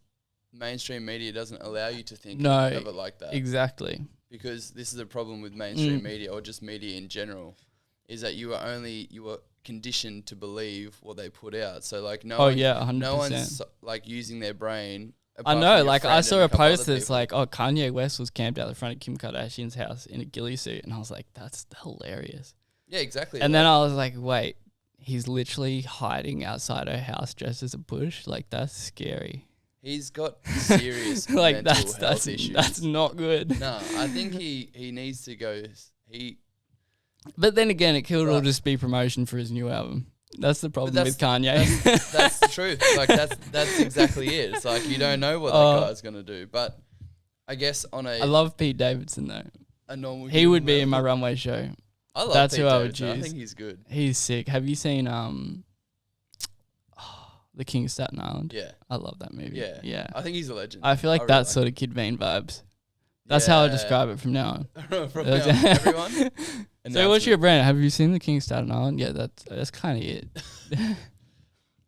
mainstream media doesn't allow you to think of it like that. Exactly. Because this is a problem with mainstream media, or just media in general, is that you are conditioned to believe what they put out. So no 100%. Like using their brain. I know, I saw a post that's like, Kanye West was camped out the front of Kim Kardashian's house in a ghillie suit, and I was like, that's hilarious. Yeah, exactly. And then I was like, wait, he's literally hiding outside her house dressed as a bush? Like, that's scary. He's got serious mental health issues. That's not good. No, I think he needs to go. But then again, it could all just be promotion for his new album. That's the problem with Kanye. That's the truth. That's exactly it. It's like, you don't know what that guy's gonna do. But I guess I love Pete Davidson though. A normal. He would be in my runway show. I love That's Pete who Davidson. I would choose. I think he's good. He's sick. Have you seen The King of Staten Island? Yeah, I love that movie. Yeah. I think he's a legend. I feel like that's sort of Kid Vean vibes. That's how I describe it from now on. From now on, everyone. So what's your brand? Have you seen The King of Staten Island? Yeah, that's kind of it.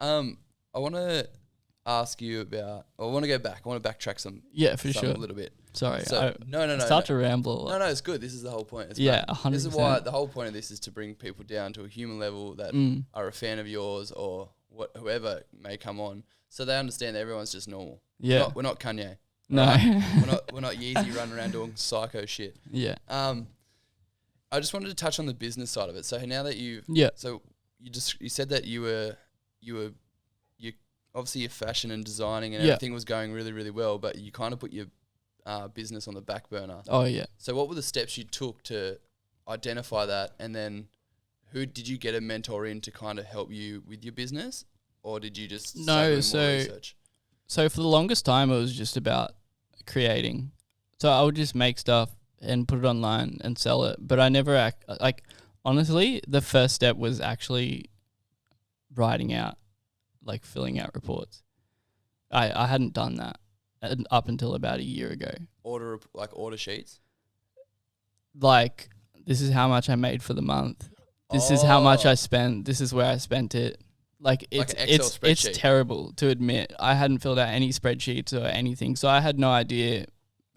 I want to ask you about. I want to go back. I want to backtrack some. Yeah, for sure. A little bit. Sorry. So, no. Start to ramble. No, it's good. This is the whole point. 100%. This is why the whole point of this is to bring people down to a human level that are a fan of yours or whoever may come on, so they understand that everyone's just normal. Yeah, we're not Kanye. No, right? we're not Yeezy running around doing psycho shit. Yeah. I just wanted to touch on the business side of it. So now that so you said that you obviously your fashion and designing and everything was going really, really well, but you kind of put your business on the back burner. Oh yeah. So what were the steps you took to identify that, and then who did you get a mentor in to kind of help you with your business, or did you just more research? So for the longest time, it was just about creating. So I would just make stuff and put it online and sell it. But I never honestly, the first step was actually writing out, filling out reports. I hadn't done that up until about a year ago. Order sheets? This is how much I made for the month. This is how much I spent. This is where I spent it. It's terrible to admit. I hadn't filled out any spreadsheets or anything, so I had no idea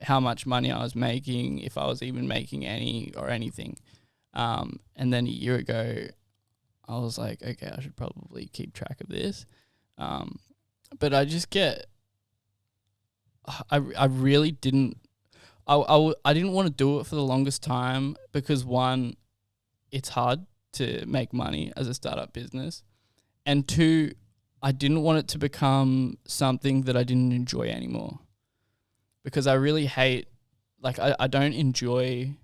how much money I was making, if I was even making any or anything. And then a year ago, I was like, okay, I should probably keep track of this. But I just I really didn't. I didn't want to do it for the longest time because, one, it's hard to make money as a startup business. And two, I didn't want it to become something that I didn't enjoy anymore. Because I really hate, I don't enjoy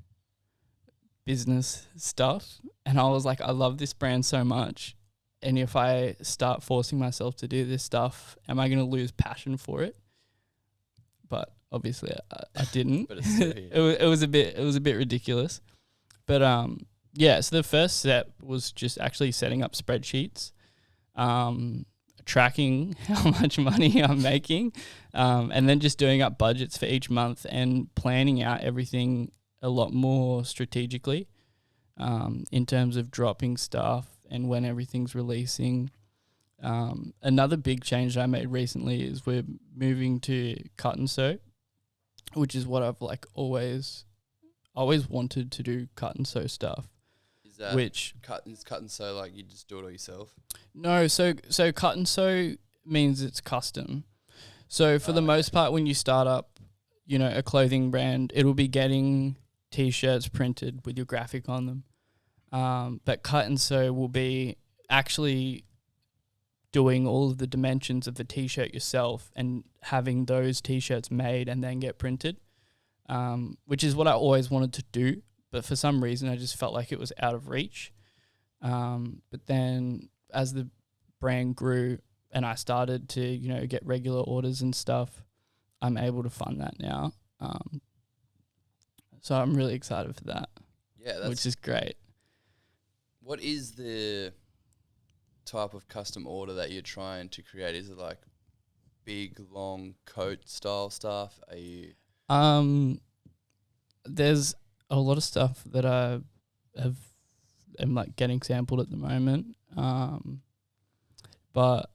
business stuff. And I was like, I love this brand so much. And if I start forcing myself to do this stuff, am I going to lose passion for it? But obviously I didn't. But it's still here. it was a bit ridiculous. But so the first step was just actually setting up spreadsheets. Tracking how much money I'm making, and then just doing up budgets for each month and planning out everything a lot more strategically, in terms of dropping stuff and when everything's releasing. Another big change that I made recently is we're moving to cut and sew, which is what I've always always wanted to do cut and sew stuff. Is that which cut and sew, like you just do it all yourself? No, so cut and sew means it's custom. So for the most part, when you start up, you know, a clothing brand, it'll be getting T-shirts printed with your graphic on them. But cut and sew will be actually doing all of the dimensions of the T-shirt yourself and having those T-shirts made and then get printed, which is what I always wanted to do. But for some reason, I just felt like it was out of reach. But then as the brand grew and I started to, you know, get regular orders and stuff, I'm able to fund that now. So I'm really excited for that. Yeah, which is great. What is the type of custom order that you're trying to create? Is it like big, long coat style stuff? Are you? There's a lot of stuff that I am like getting sampled at the moment. But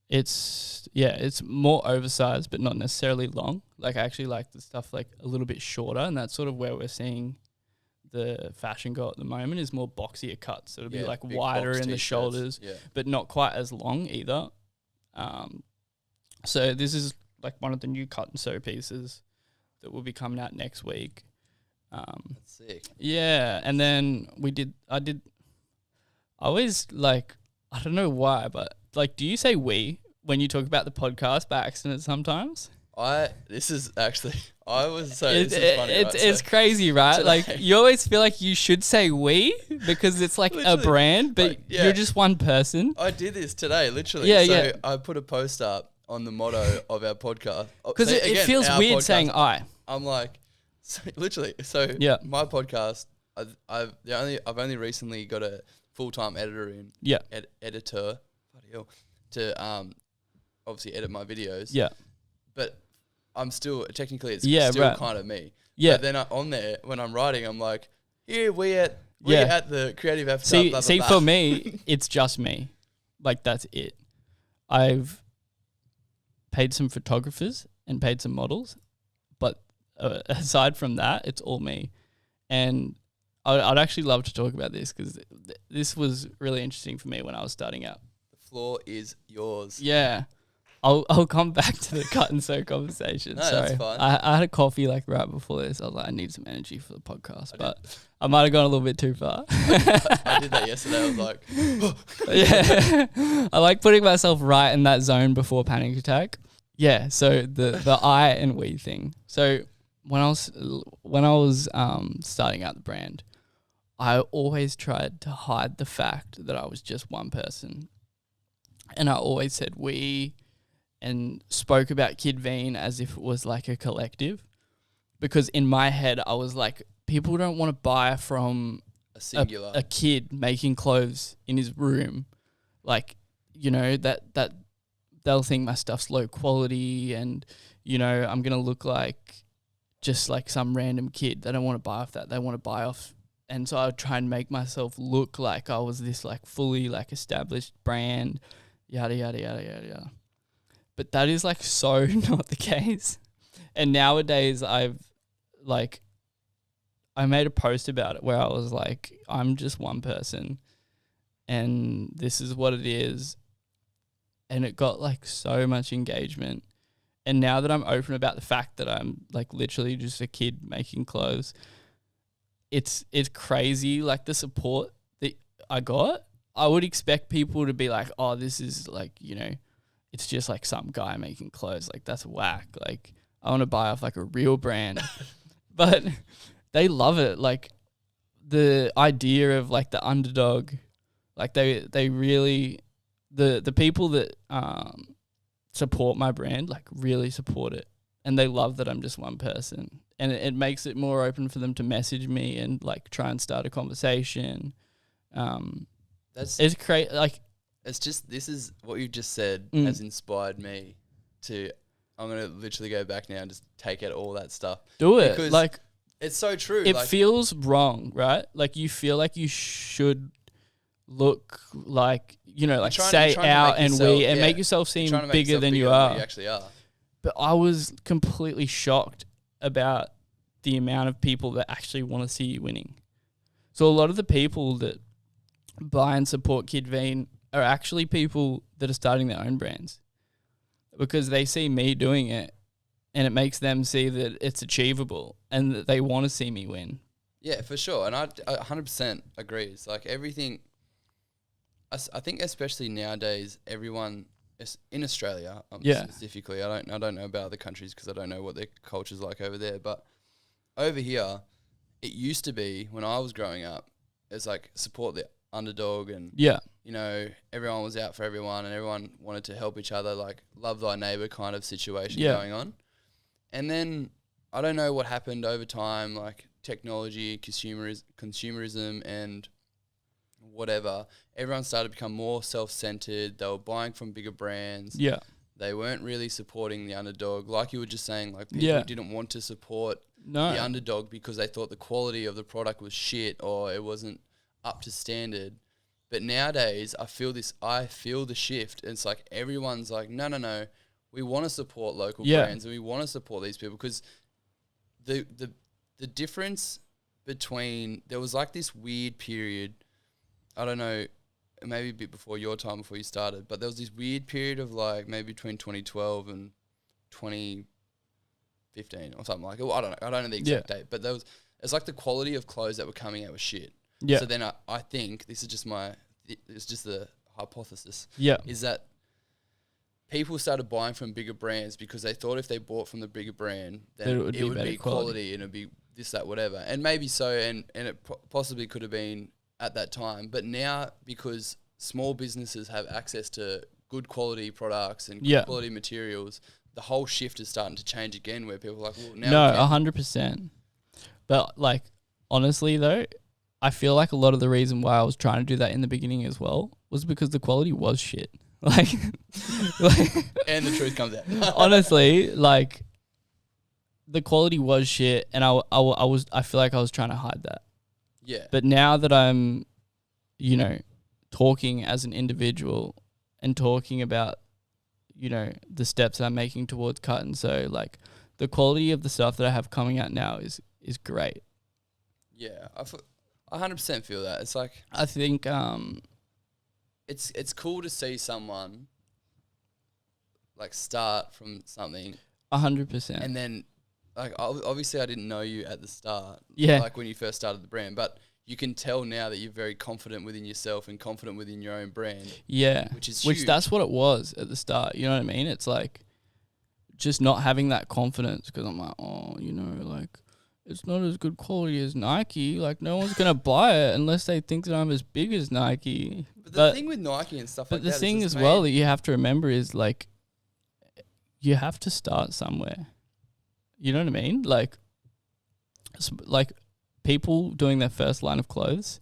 it's more oversized, but not necessarily long. Like I actually like the stuff like a little bit shorter, and that's sort of where we're seeing the fashion go at the moment, is more boxier cuts. So it'll be like wider in the shoulders, but not quite as long either. So this is like one of the new cut and sew pieces that will be coming out next week. That's sick. Yeah, and then I always like, I don't know why, but like, do you say we when you talk about the podcast by accident sometimes? This is actually, I was so, this is funny, it's crazy, right? Today, like you always feel like you should say we because it's like a brand, but you're just one person. I did this today, literally. I put a post up on the motto of our podcast. Because it feels weird saying I. I'm like, literally. My podcast, I've only recently got a full-time editor in. Yeah. Editor. Bloody hell. To obviously edit my videos. Yeah. But I'm still, technically it's still kind of me. Yeah. But then on there, when I'm writing, I'm like, we're at the Creative Avatar. See, for me, it's just me. Like, that's it. I've paid some photographers and paid some models, but aside from that, it's all me. And I'd actually love to talk about this because this was really interesting for me when I was starting out. The floor is yours. Yeah. I'll come back to the cut and sew conversation. No, that's fine. I had a coffee like right before this. I was like, I need some energy for the podcast, but I might have gone a little bit too far. I did that yesterday. I was like, yeah, I like putting myself right in that zone before panic attack. Yeah. So the I and we thing. So when I was starting out the brand, I always tried to hide the fact that I was just one person, and I always said we. And spoke about Kid Vean as if it was like a collective, because in my head I was like, people don't want to buy from a kid making clothes in his room, like, you know, that they'll think my stuff's low quality and, you know, I'm gonna look like just like some random kid. They don't want to buy off that. They want to buy off, and so I would try and make myself look like I was this like fully like established brand, yada yada yada yada yada. But that is like so not the case. And nowadays I made a post about it where I was like, I'm just one person and this is what it is. And it got like so much engagement. And now that I'm open about the fact that I'm like literally just a kid making clothes, it's crazy, like the support that I got. I would expect people to be like, oh, this is like, you know, it's just like some guy making clothes. Like, that's whack. Like, I want to buy off like a real brand. But they love it. Like, the idea of like the underdog, like they really, the people that support my brand, like really support it. And they love that I'm just one person. And it makes it more open for them to message me and like try and start a conversation. It's great. Like, it's just, this is what you just said has inspired me to, I'm going to literally go back now and just take out all that stuff. Do it. Because like, it's so true. It feels wrong, right? Like you feel like you should look like, you know, like say out and we and make yourself seem bigger than you are. You actually are. But I was completely shocked about the amount of people that actually want to see you winning. So a lot of the people that buy and support Kid Vean are actually people that are starting their own brands because they see me doing it and it makes them see that it's achievable and that they want to see me win. Yeah, for sure. And I 100% agree. It's like everything, I think especially nowadays, everyone in Australia specifically, I don't know about other countries because I don't know what their culture's like over there, but over here, it used to be when I was growing up, it's like support the underdog and, you know, everyone was out for everyone and everyone wanted to help each other, like love thy neighbor kind of situation going on. And then I don't know what happened over time, like technology, consumerism and whatever. Everyone started to become more self-centered. They were buying from bigger brands. Yeah. They weren't really supporting the underdog. Like you were just saying, like people didn't want to support the underdog because they thought the quality of the product was shit or it wasn't up to standard. But nowadays, I feel the shift. It's like everyone's like, no. We want to support local brands and we want to support these people because the difference between, there was like this weird period, I don't know, maybe a bit before your time, before you started, but there was this weird period of like maybe between 2012 and 2015 or something like it. Well, I don't know the exact date, but it's like the quality of clothes that were coming out was shit. Yeah. So then I think, this is just it's just the hypothesis. Yeah. Is that people started buying from bigger brands because they thought if they bought from the bigger brand, then it would be quality and it would be this, that, whatever. And maybe so, and it possibly could have been at that time. But now, because small businesses have access to good quality products and good quality materials, the whole shift is starting to change again where people are like, well, now... No, 100%. But, like, honestly, though, I feel like a lot of the reason why I was trying to do that in the beginning as well was because the quality was shit. Like and the truth comes out. Honestly, like the quality was shit, and I feel like I was trying to hide that. Yeah. But now that I'm, you know, talking as an individual and talking about, you know, the steps I'm making towards cut, and so like the quality of the stuff that I have coming out now is great. Yeah, I 100% feel that. It's like, I think it's cool to see someone like start from something 100%, and then like obviously I didn't know you at the start, like when you first started the brand, but you can tell now that you're very confident within yourself and confident within your own brand. Yeah, which is huge. That's what it was at the start. You know what I mean? It's like just not having that confidence because I'm like, oh, you know, like it's not as good quality as Nike. Like no one's gonna buy it unless they think that I'm as big as Nike. But the thing with Nike and stuff like that, but the thing as well that you have to remember is like you have to start somewhere. You know what I mean? Like people doing their first line of clothes,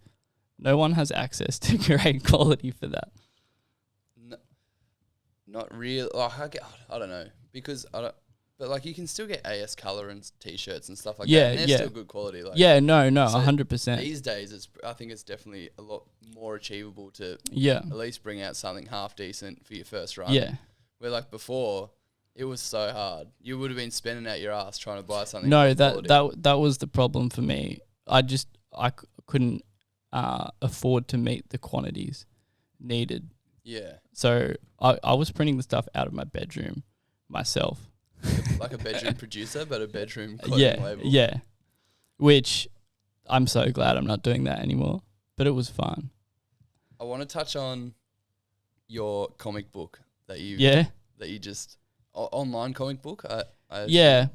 no one has access to great quality for that. No, not real. Oh, I don't know because I don't. But like you can still get AS color and t-shirts and stuff like that. And they're still good quality. Like, no, 100%. These days, I think it's definitely a lot more achievable to at least bring out something half decent for your first run. Yeah. Where like before, it was so hard. You would have been spending out your ass trying to buy something. No, that was the problem for me. I couldn't afford to meet the quantities needed. Yeah. So I was printing the stuff out of my bedroom myself. Like a bedroom producer, but a bedroom clothing label. Yeah. Which I'm so glad I'm not doing that anymore. But it was fun. I want to touch on your comic book that you just online comic book. Where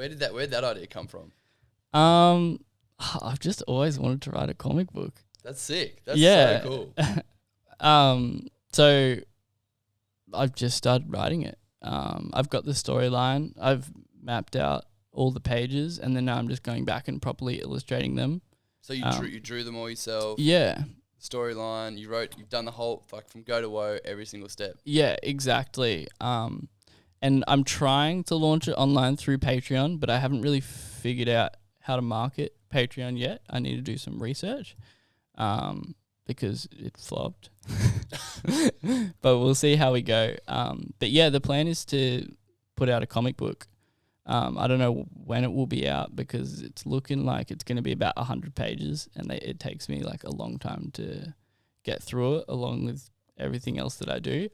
did that idea come from? I've just always wanted to write a comic book. That's sick. That's so cool. So I've just started writing it. I've got the storyline. I've mapped out all the pages, and then now I'm just going back and properly illustrating them. So you drew them all yourself. Yeah. Storyline. You've done the whole like from go to woe every single step. Yeah, exactly. And I'm trying to launch it online through Patreon, but I haven't really figured out how to market Patreon yet. I need to do some research. Because it flopped. But we'll see how we go. But yeah, the plan is to put out a comic book I don't know when it will be out because it's looking like it's going to be about 100 pages, and it takes me like a long time to get through it, along with everything else that I do.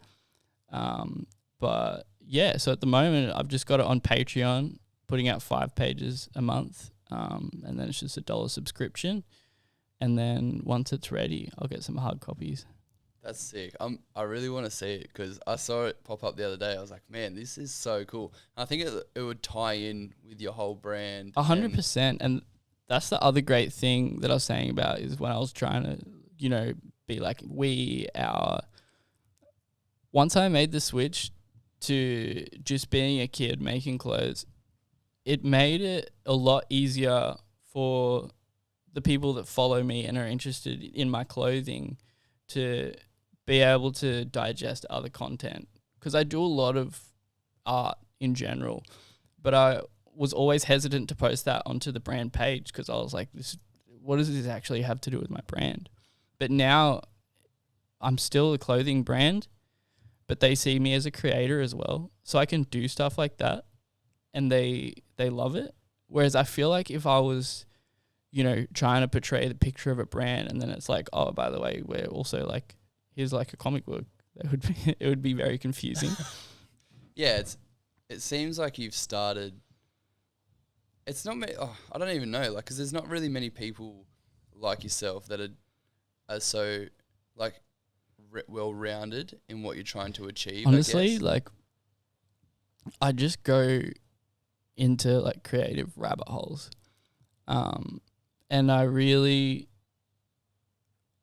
But yeah, so at the moment I've just got it on Patreon, putting out 5 pages a month, and then it's just $1 subscription. And then once it's ready, I'll get some hard copies. That's sick. I really want to see it because I saw it pop up the other day. I was like, man, this is so cool. I think it would tie in with your whole brand. 100%. And that's the other great thing that I was saying about is when I was trying to, be like once I made the switch to just being a kid making clothes, it made it a lot easier for the people that follow me and are interested in my clothing to be able to digest other content. Because I do a lot of art in general, but I was always hesitant to post that onto the brand page because I was like, what does this actually have to do with my brand? But now I'm still a clothing brand, but they see me as a creator as well. So I can do stuff like that and they love it. Whereas I feel like if I was, trying to portray the picture of a brand and then it's like, oh, by the way, we're also like, here's like a comic book, it would be very confusing. Yeah, it seems like you've started. It's not I don't even know, like, because there's not really many people like yourself that are so like well-rounded in what you're trying to achieve. Honestly, like, I just go into like creative rabbit holes, and I really,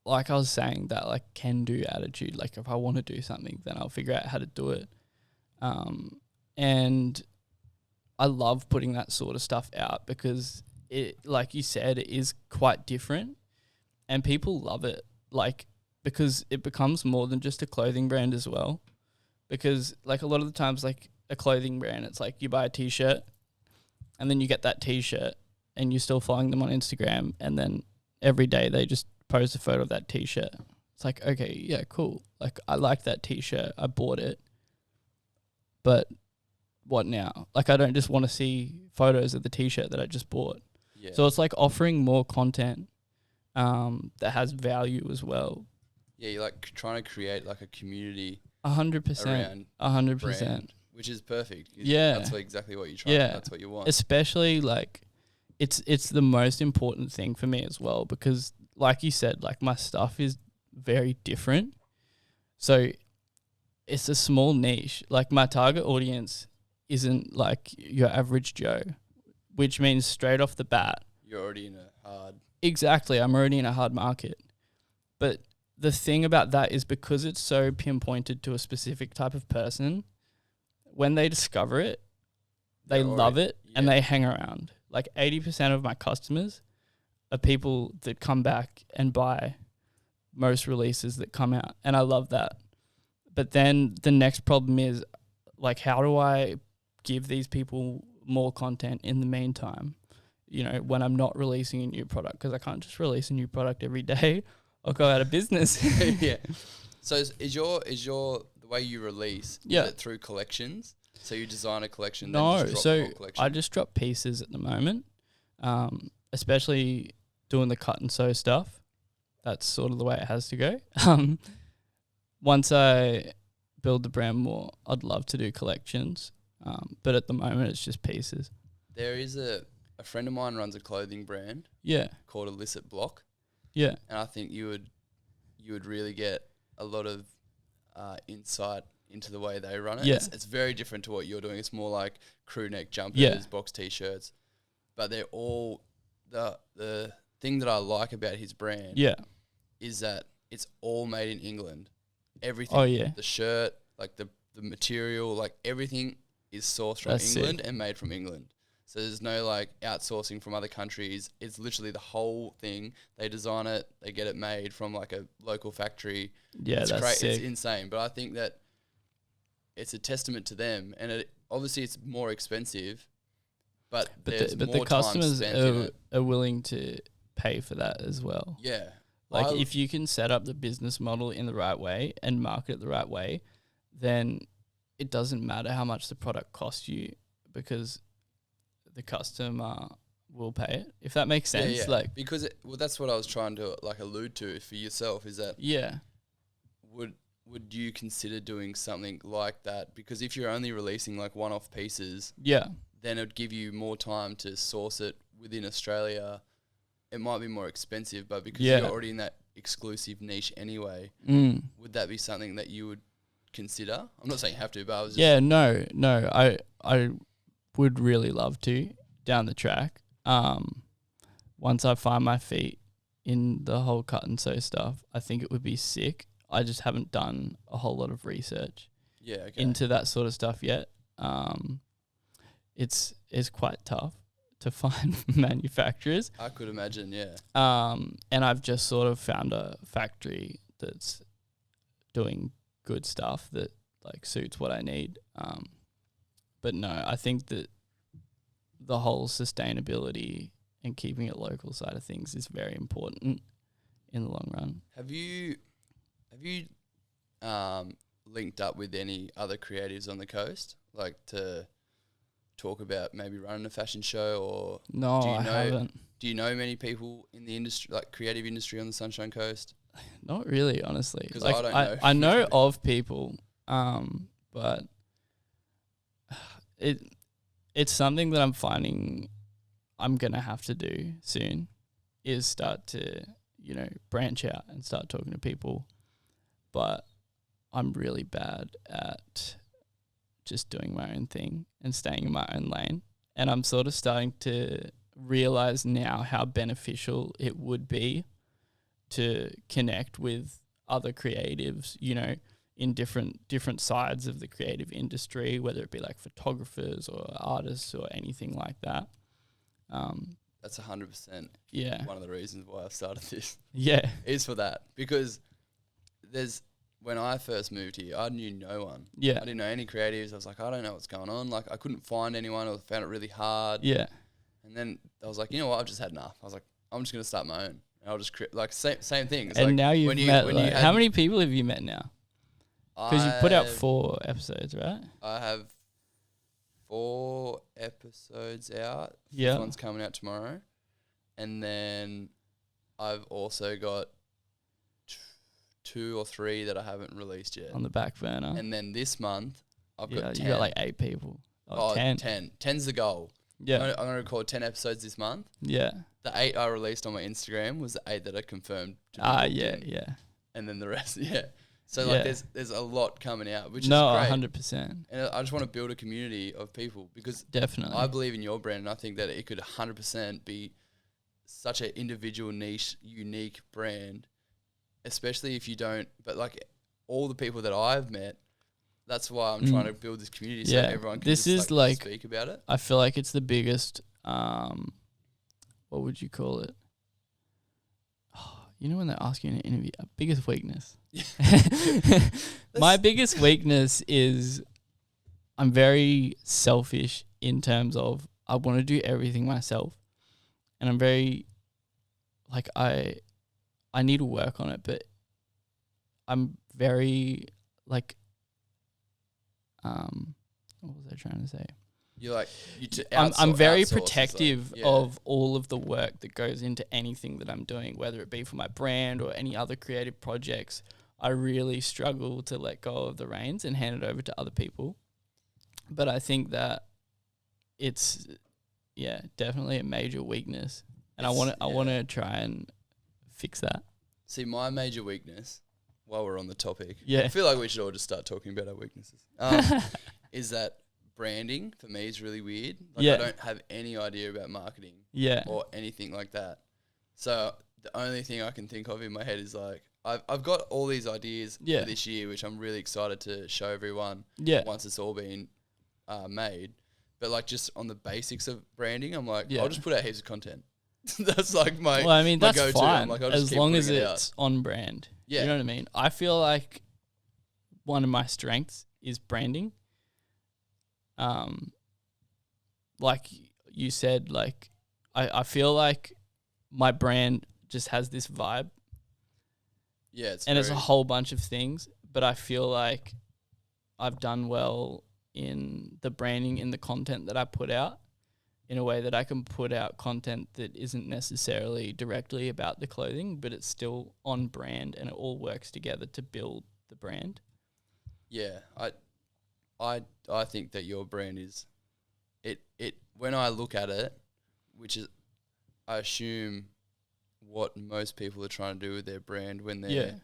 like I was saying, that like can-do attitude. Like if I want to do something, then I'll figure out how to do it. And I love putting that sort of stuff out because it, like you said, it is quite different, and people love it. Like, because it becomes more than just a clothing brand as well. Because like a lot of the times, like a clothing brand, it's like you buy a t-shirt and then you get that t-shirt and you're still following them on Instagram, and then every day they just post a photo of that t-shirt. It's like, okay, yeah, cool. Like I like that t-shirt. I bought it. But what now? Like I don't just want to see photos of the t-shirt that I just bought. Yeah. So it's like offering more content that has value as well. Yeah, you're like trying to create like a community 100%. 100%. Which is perfect. Yeah. That's exactly what you're trying. Yeah. That's what you want. Especially like it's the most important thing for me as well, because like you said, like my stuff is very different. So it's a small niche. Like my target audience isn't like your average Joe, which means straight off the bat, you're already in a hard. Exactly. I'm already in a hard market. But the thing about that is because it's so pinpointed to a specific type of person, when they discover it, they love it and they hang around. Like 80% of my customers are people that come back and buy most releases that come out. And I love that. But then the next problem is, like, how do I give these people more content in the meantime? When I'm not releasing a new product, because I can't just release a new product every day. I'll go out of business. Yeah. So is your the way you release, is it through collections? So you design a collection, no, then just drop so the whole collection? I just drop pieces at the moment, especially doing the cut and sew stuff. That's sort of the way it has to go. Once I build the brand more, I'd love to do collections, but at the moment it's just pieces. There is a friend of mine runs a clothing brand called Illicit Block. Yeah. And I think you would really get a lot of insight into the way they run it. Yeah. It's very different to what you're doing. It's more like crew neck jumpers, box t-shirts. But they're all the thing that I like about his brand is that it's all made in England. Everything. Oh yeah. The shirt, like the material, like everything is sourced from England and made from England. So there's no like outsourcing from other countries. It's literally the whole thing. They design it, they get it made from like a local factory. Yeah, that's sick. It's insane. But I think that it's a testament to them, and obviously it's more expensive, but the customers are willing to pay for that as well. Yeah. Like if you can set up the business model in the right way and market it the right way, then it doesn't matter how much the product costs you, because the customer will pay it, if that makes sense. Yeah, yeah. Like, because that's what I was trying to like allude to for yourself is that yeah, would you consider doing something like that? Because if you're only releasing like one-off pieces, yeah, then it'd give you more time to source it within Australia. It might be more expensive, but because Yeah. you're already in that exclusive niche anyway, would that be something that you would consider? I'm not saying you have to, but I was just... Yeah, no, I would really love to down the track. Once I find my feet in the whole cut and sew stuff, I think it would be sick. I just haven't done a whole lot of research into that sort of stuff yet. It's quite tough to find manufacturers. I could imagine, yeah. And I've just sort of found a factory that's doing good stuff that like suits what I need. But no, I think that the whole sustainability and keeping it local side of things is very important in the long run. Have you linked up with any other creatives on the coast, like to talk about maybe running a fashion show, or No, I haven't. Do you know many people in the industry, like creative industry on the Sunshine Coast? Not really, honestly. Because like, I don't know. I know of people, but it's something that I'm finding I'm gonna have to do soon, is start to, branch out and start talking to people. But I'm really bad at just doing my own thing and staying in my own lane. And I'm sort of starting to realize now how beneficial it would be to connect with other creatives, in different sides of the creative industry, whether it be like photographers or artists or anything like that. That's 100%. Yeah. One of the reasons why I started this. Yeah. Is for that, because when I first moved here, I knew no one. Yeah. I didn't know any creatives. I was like, I don't know what's going on. Like, I couldn't find anyone. I found it really hard. Yeah. And then I was like, you know what? I've just had enough. I was like, I'm just going to start my own. And I'll just like same thing. It's and like now you've met. How many people have you met now? Because you put out 4 episodes, right? I have 4 episodes out. Yeah. This one's coming out tomorrow. And then I've also got 2 or 3 that I haven't released yet. On the back burner. And then this month, I've got 10. You got like 8 people. 10. 10. 10's the goal. Yeah. I'm going to record 10 episodes this month. Yeah. The 8 I released on my Instagram was the 8 that I confirmed. Yeah. And then the rest, yeah. So like there's a lot coming out, which is great. 100%. And I just want to build a community of people, because definitely I believe in your brand, and I think that it could 100% be such an individual, niche, unique brand, especially if you don't. But like all the people that I've met, that's why I'm trying to build this community so everyone can speak about it. I feel like it's the biggest, what would you call it? You know when they ask you in an interview, biggest weakness? My biggest weakness is I'm very selfish in terms of I want to do everything myself. And I'm very, like, I need to work on it, but I'm very, like, what was I trying to say? I'm very protective of all of the work that goes into anything that I'm doing, whether it be for my brand or any other creative projects. I really struggle to let go of the reins and hand it over to other people. But I think that it's, definitely a major weakness. And I want to try and fix that. See, my major weakness, while we're on the topic, Yeah. I feel like we should all just start talking about our weaknesses, is that branding for me is really weird. Like, I don't have any idea about marketing or anything like that. So the only thing I can think of in my head is like, I've got all these ideas for this year, which I'm really excited to show everyone once it's all been made. But like just on the basics of branding, I'm like, I'll just put out heaps of content. That's like my that's go-to. fine. I'm like, I'll as just keep long as putting it's on brand. Yeah. You know what I mean? I feel like one of my strengths is branding. Like you said, like I feel like my brand just has this vibe. Yeah, it's a whole bunch of things, but I feel like I've done well in the branding, in the content that I put out. in a way that I can put out content that isn't necessarily directly about the clothing, but it's still on brand and it all works together to build the brand. Yeah, I think that your brand is it when I look at it, which is I assume what most people are trying to do with their brand when they're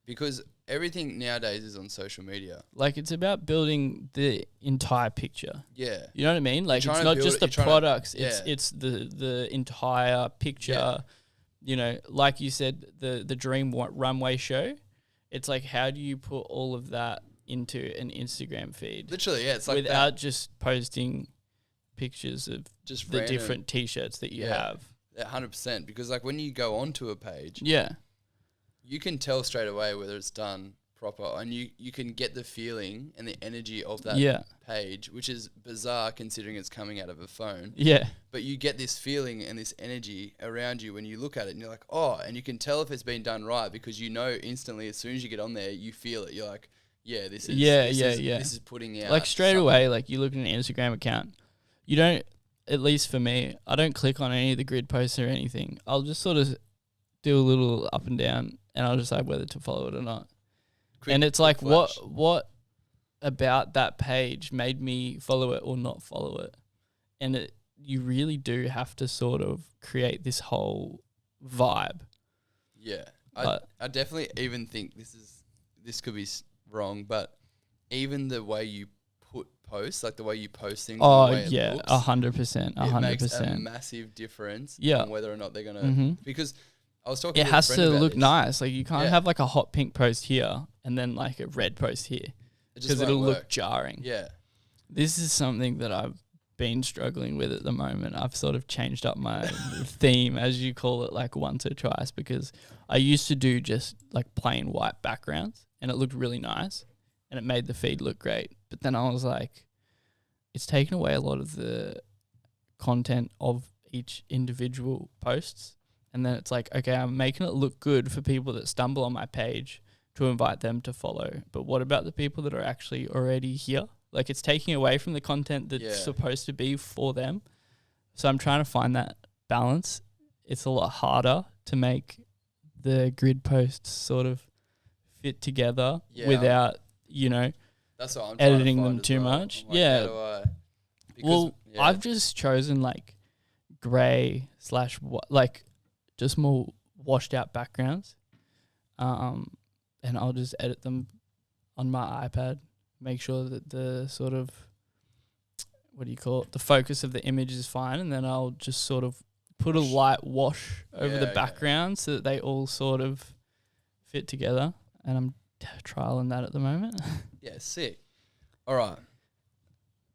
because everything nowadays is on social media. Like, it's about building the entire picture. Yeah. You know what I mean? Like, it's not just the products, it's the entire picture. Yeah. You know, like you said, the dream runway show. It's like, how do you put all of that into an Instagram feed? Literally, yeah. It's like without just posting pictures of just the random different T-shirts that you have. 100%. Because like when you go onto a page, you can tell straight away whether it's done proper, and you can get the feeling and the energy of that page, which is bizarre considering it's coming out of a phone. Yeah. But you get this feeling and this energy around you when you look at it, and you're like, oh, and you can tell if it's been done right because you know instantly as soon as you get on there, you feel it. You're like, yeah, this is this is putting out like straight away. Like you look at an Instagram account, you don't. At least for me, I don't click on any of the grid posts or anything. I'll just sort of do a little up and down, and I'll decide whether to follow it or not. And it's like, what about that page made me follow it or not follow it? And you really do have to sort of create this whole vibe. Yeah, I definitely even think this could be wrong, but even the way you put posts, like the way you post things, oh the way yeah, 100%, 100%. It makes a massive difference on whether or not they're gonna because. I was talking it to has a friend to about look this. nice. Like you can't have like a hot pink post here and then like a red post here because it'll look jarring. Yeah. This is something that I've been struggling with at the moment. I've sort of changed up my theme, as you call it, like once or twice, because I used to do just like plain white backgrounds and it looked really nice and it made the feed look great. But then I was like, it's taken away a lot of the content of each individual posts. And then it's like, okay, I'm making it look good for people that stumble on my page to invite them to follow. But what about the people that are actually already here? Like it's taking away from the content that's supposed to be for them. So I'm trying to find that balance. It's a lot harder to make the grid posts sort of fit together without, you know, that's what I'm editing them too much. Like, how do I, I've just chosen like grey / like just more washed out backgrounds. And I'll just edit them on my iPad, make sure that the sort of, the focus of the image is fine. And then I'll just sort of put a light wash over the background so that they all sort of fit together. And I'm trialing that at the moment. Yeah, sick. All right.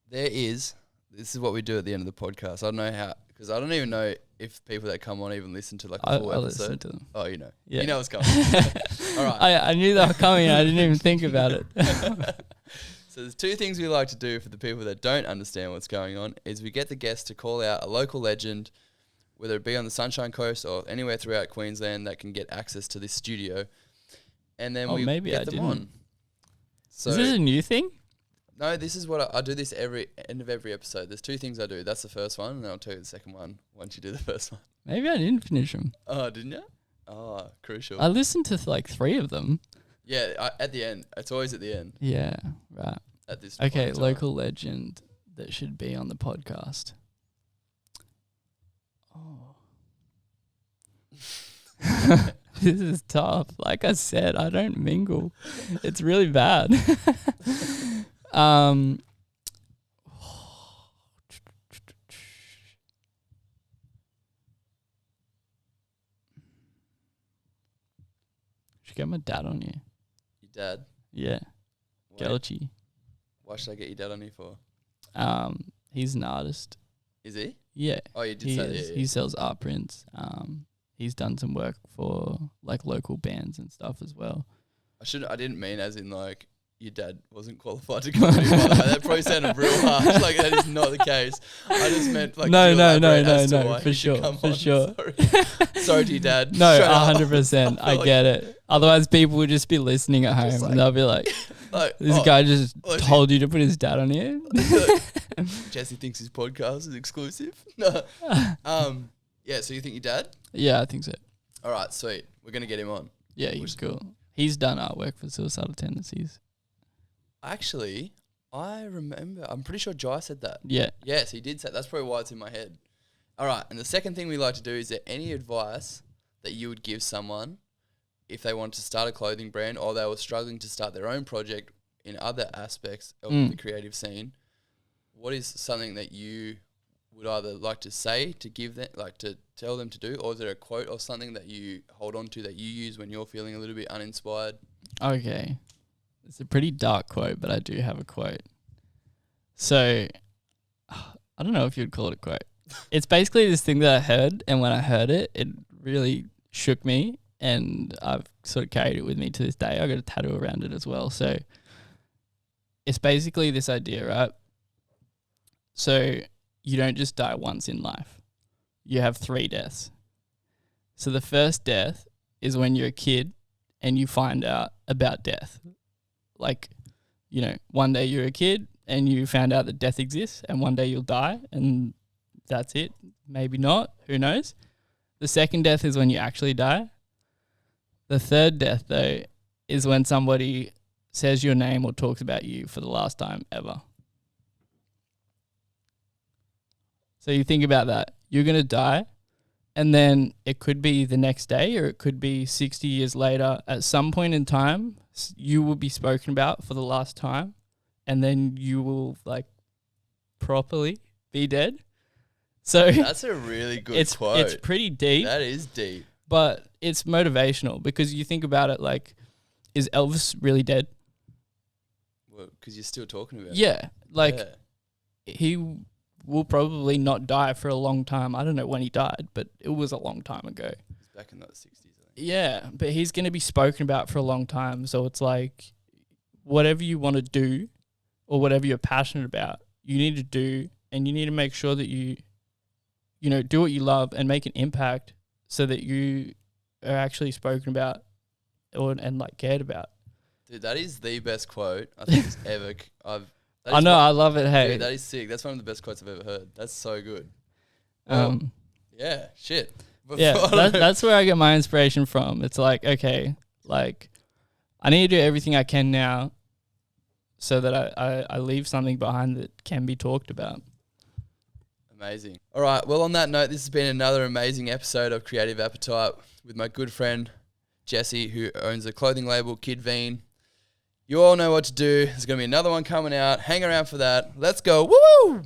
This is what we do at the end of the podcast. I don't know how, because I don't even know if people that come on even listen to like a full episode. Listen to them. Oh, you know. Yeah. You know what's coming. All right. I knew they were coming. I didn't even think about it. So there's two things we like to do for the people that don't understand what's going on is we get the guests to call out a local legend, whether it be on the Sunshine Coast or anywhere throughout Queensland that can get access to this studio. And then we get them on. So is this a new thing? No, this is what I do this every end of every episode. There's two things I do. That's the first one, and then I'll tell you the second one once you do the first one. Maybe I didn't finish them. Oh, didn't you? Oh, crucial. I listened to like 3 of them. Yeah, at the end. It's always at the end. Yeah, right. At this okay, local legend that should be on the podcast. Oh. This is tough. Like I said, I don't mingle. It's really bad. Should get my dad on you. Your dad? Yeah. Gelchi. Why should I get your dad on you for? He's an artist. Is he? Yeah. Oh, you did say that. He sells art prints. He's done some work for like local bands and stuff as well. I didn't mean as in like your dad wasn't qualified to come in. That probably sounded real harsh. Like that is not the case. I just meant like no, for sure. Sorry to your dad. No, 100%. I get it. Otherwise, people would just be listening at home and they'll be like, this guy just told you to put his dad on here. Jesse thinks his podcast is exclusive. No. Yeah, so you think your dad? Yeah, I think so. All right, sweet. We're going to get him on. Yeah, he's cool. He's done artwork for Suicidal Tendencies. Actually, I remember. I'm pretty sure Jai said that. Yeah. Yes, he did say. That's probably why it's in my head. All right, and the second thing we like to do is there any advice that you would give someone if they want to start a clothing brand or they were struggling to start their own project in other aspects of the creative scene? What is something that you would either like to say to give them, like to tell them to do, or is there a quote or something that you hold on to that you use when you're feeling a little bit uninspired? Okay. It's a pretty dark quote, but I do have a quote. So, I don't know if you'd call it a quote. It's basically this thing that I heard, and when I heard it, it really shook me, and I've sort of carried it with me to this day. I got a tattoo around it as well. So, it's basically this idea, right? So, you don't just die once in life. You have 3 deaths. So, the first death is when you're a kid and you find out about death. Like, you know, one day you're a kid and you found out that death exists, and one day you'll die, and that's it. Maybe not. Who knows? The second death is when you actually die. The third death, though, is when somebody says your name or talks about you for the last time ever. So you think about that. You're going to die, and then it could be the next day or it could be 60 years later. At some point in time, you will be spoken about for the last time, and then you will, like, properly be dead. So that's a really good quote. It's pretty deep. That is deep. But it's motivational because you think about it like, is Elvis really dead? Well, because you're still talking about it. Yeah. Like, he will probably not die for a long time. I don't know when he died, but it was a long time ago. It was back in the 60s, I think. Yeah, but he's going to be spoken about for a long time. So it's like, whatever you want to do or whatever you're passionate about, you need to do, and you need to make sure that you know, do what you love and make an impact so that you are actually spoken about and like cared about. Dude, that is the best quote I think it's ever. I know, I love it. Hey, dude, that is sick. That's one of the best quotes I've ever heard. That's so good. Yeah, shit. Yeah, that's where I get my inspiration from. It's like, okay, like, I need to do everything I can now so that I leave something behind that can be talked about. Amazing. All right. Well, on that note, this has been another amazing episode of Creative Appetite with my good friend Jesse, who owns the clothing label Kid Vean. You all know what to do. There's going to be another one coming out. Hang around for that. Let's go. Woo!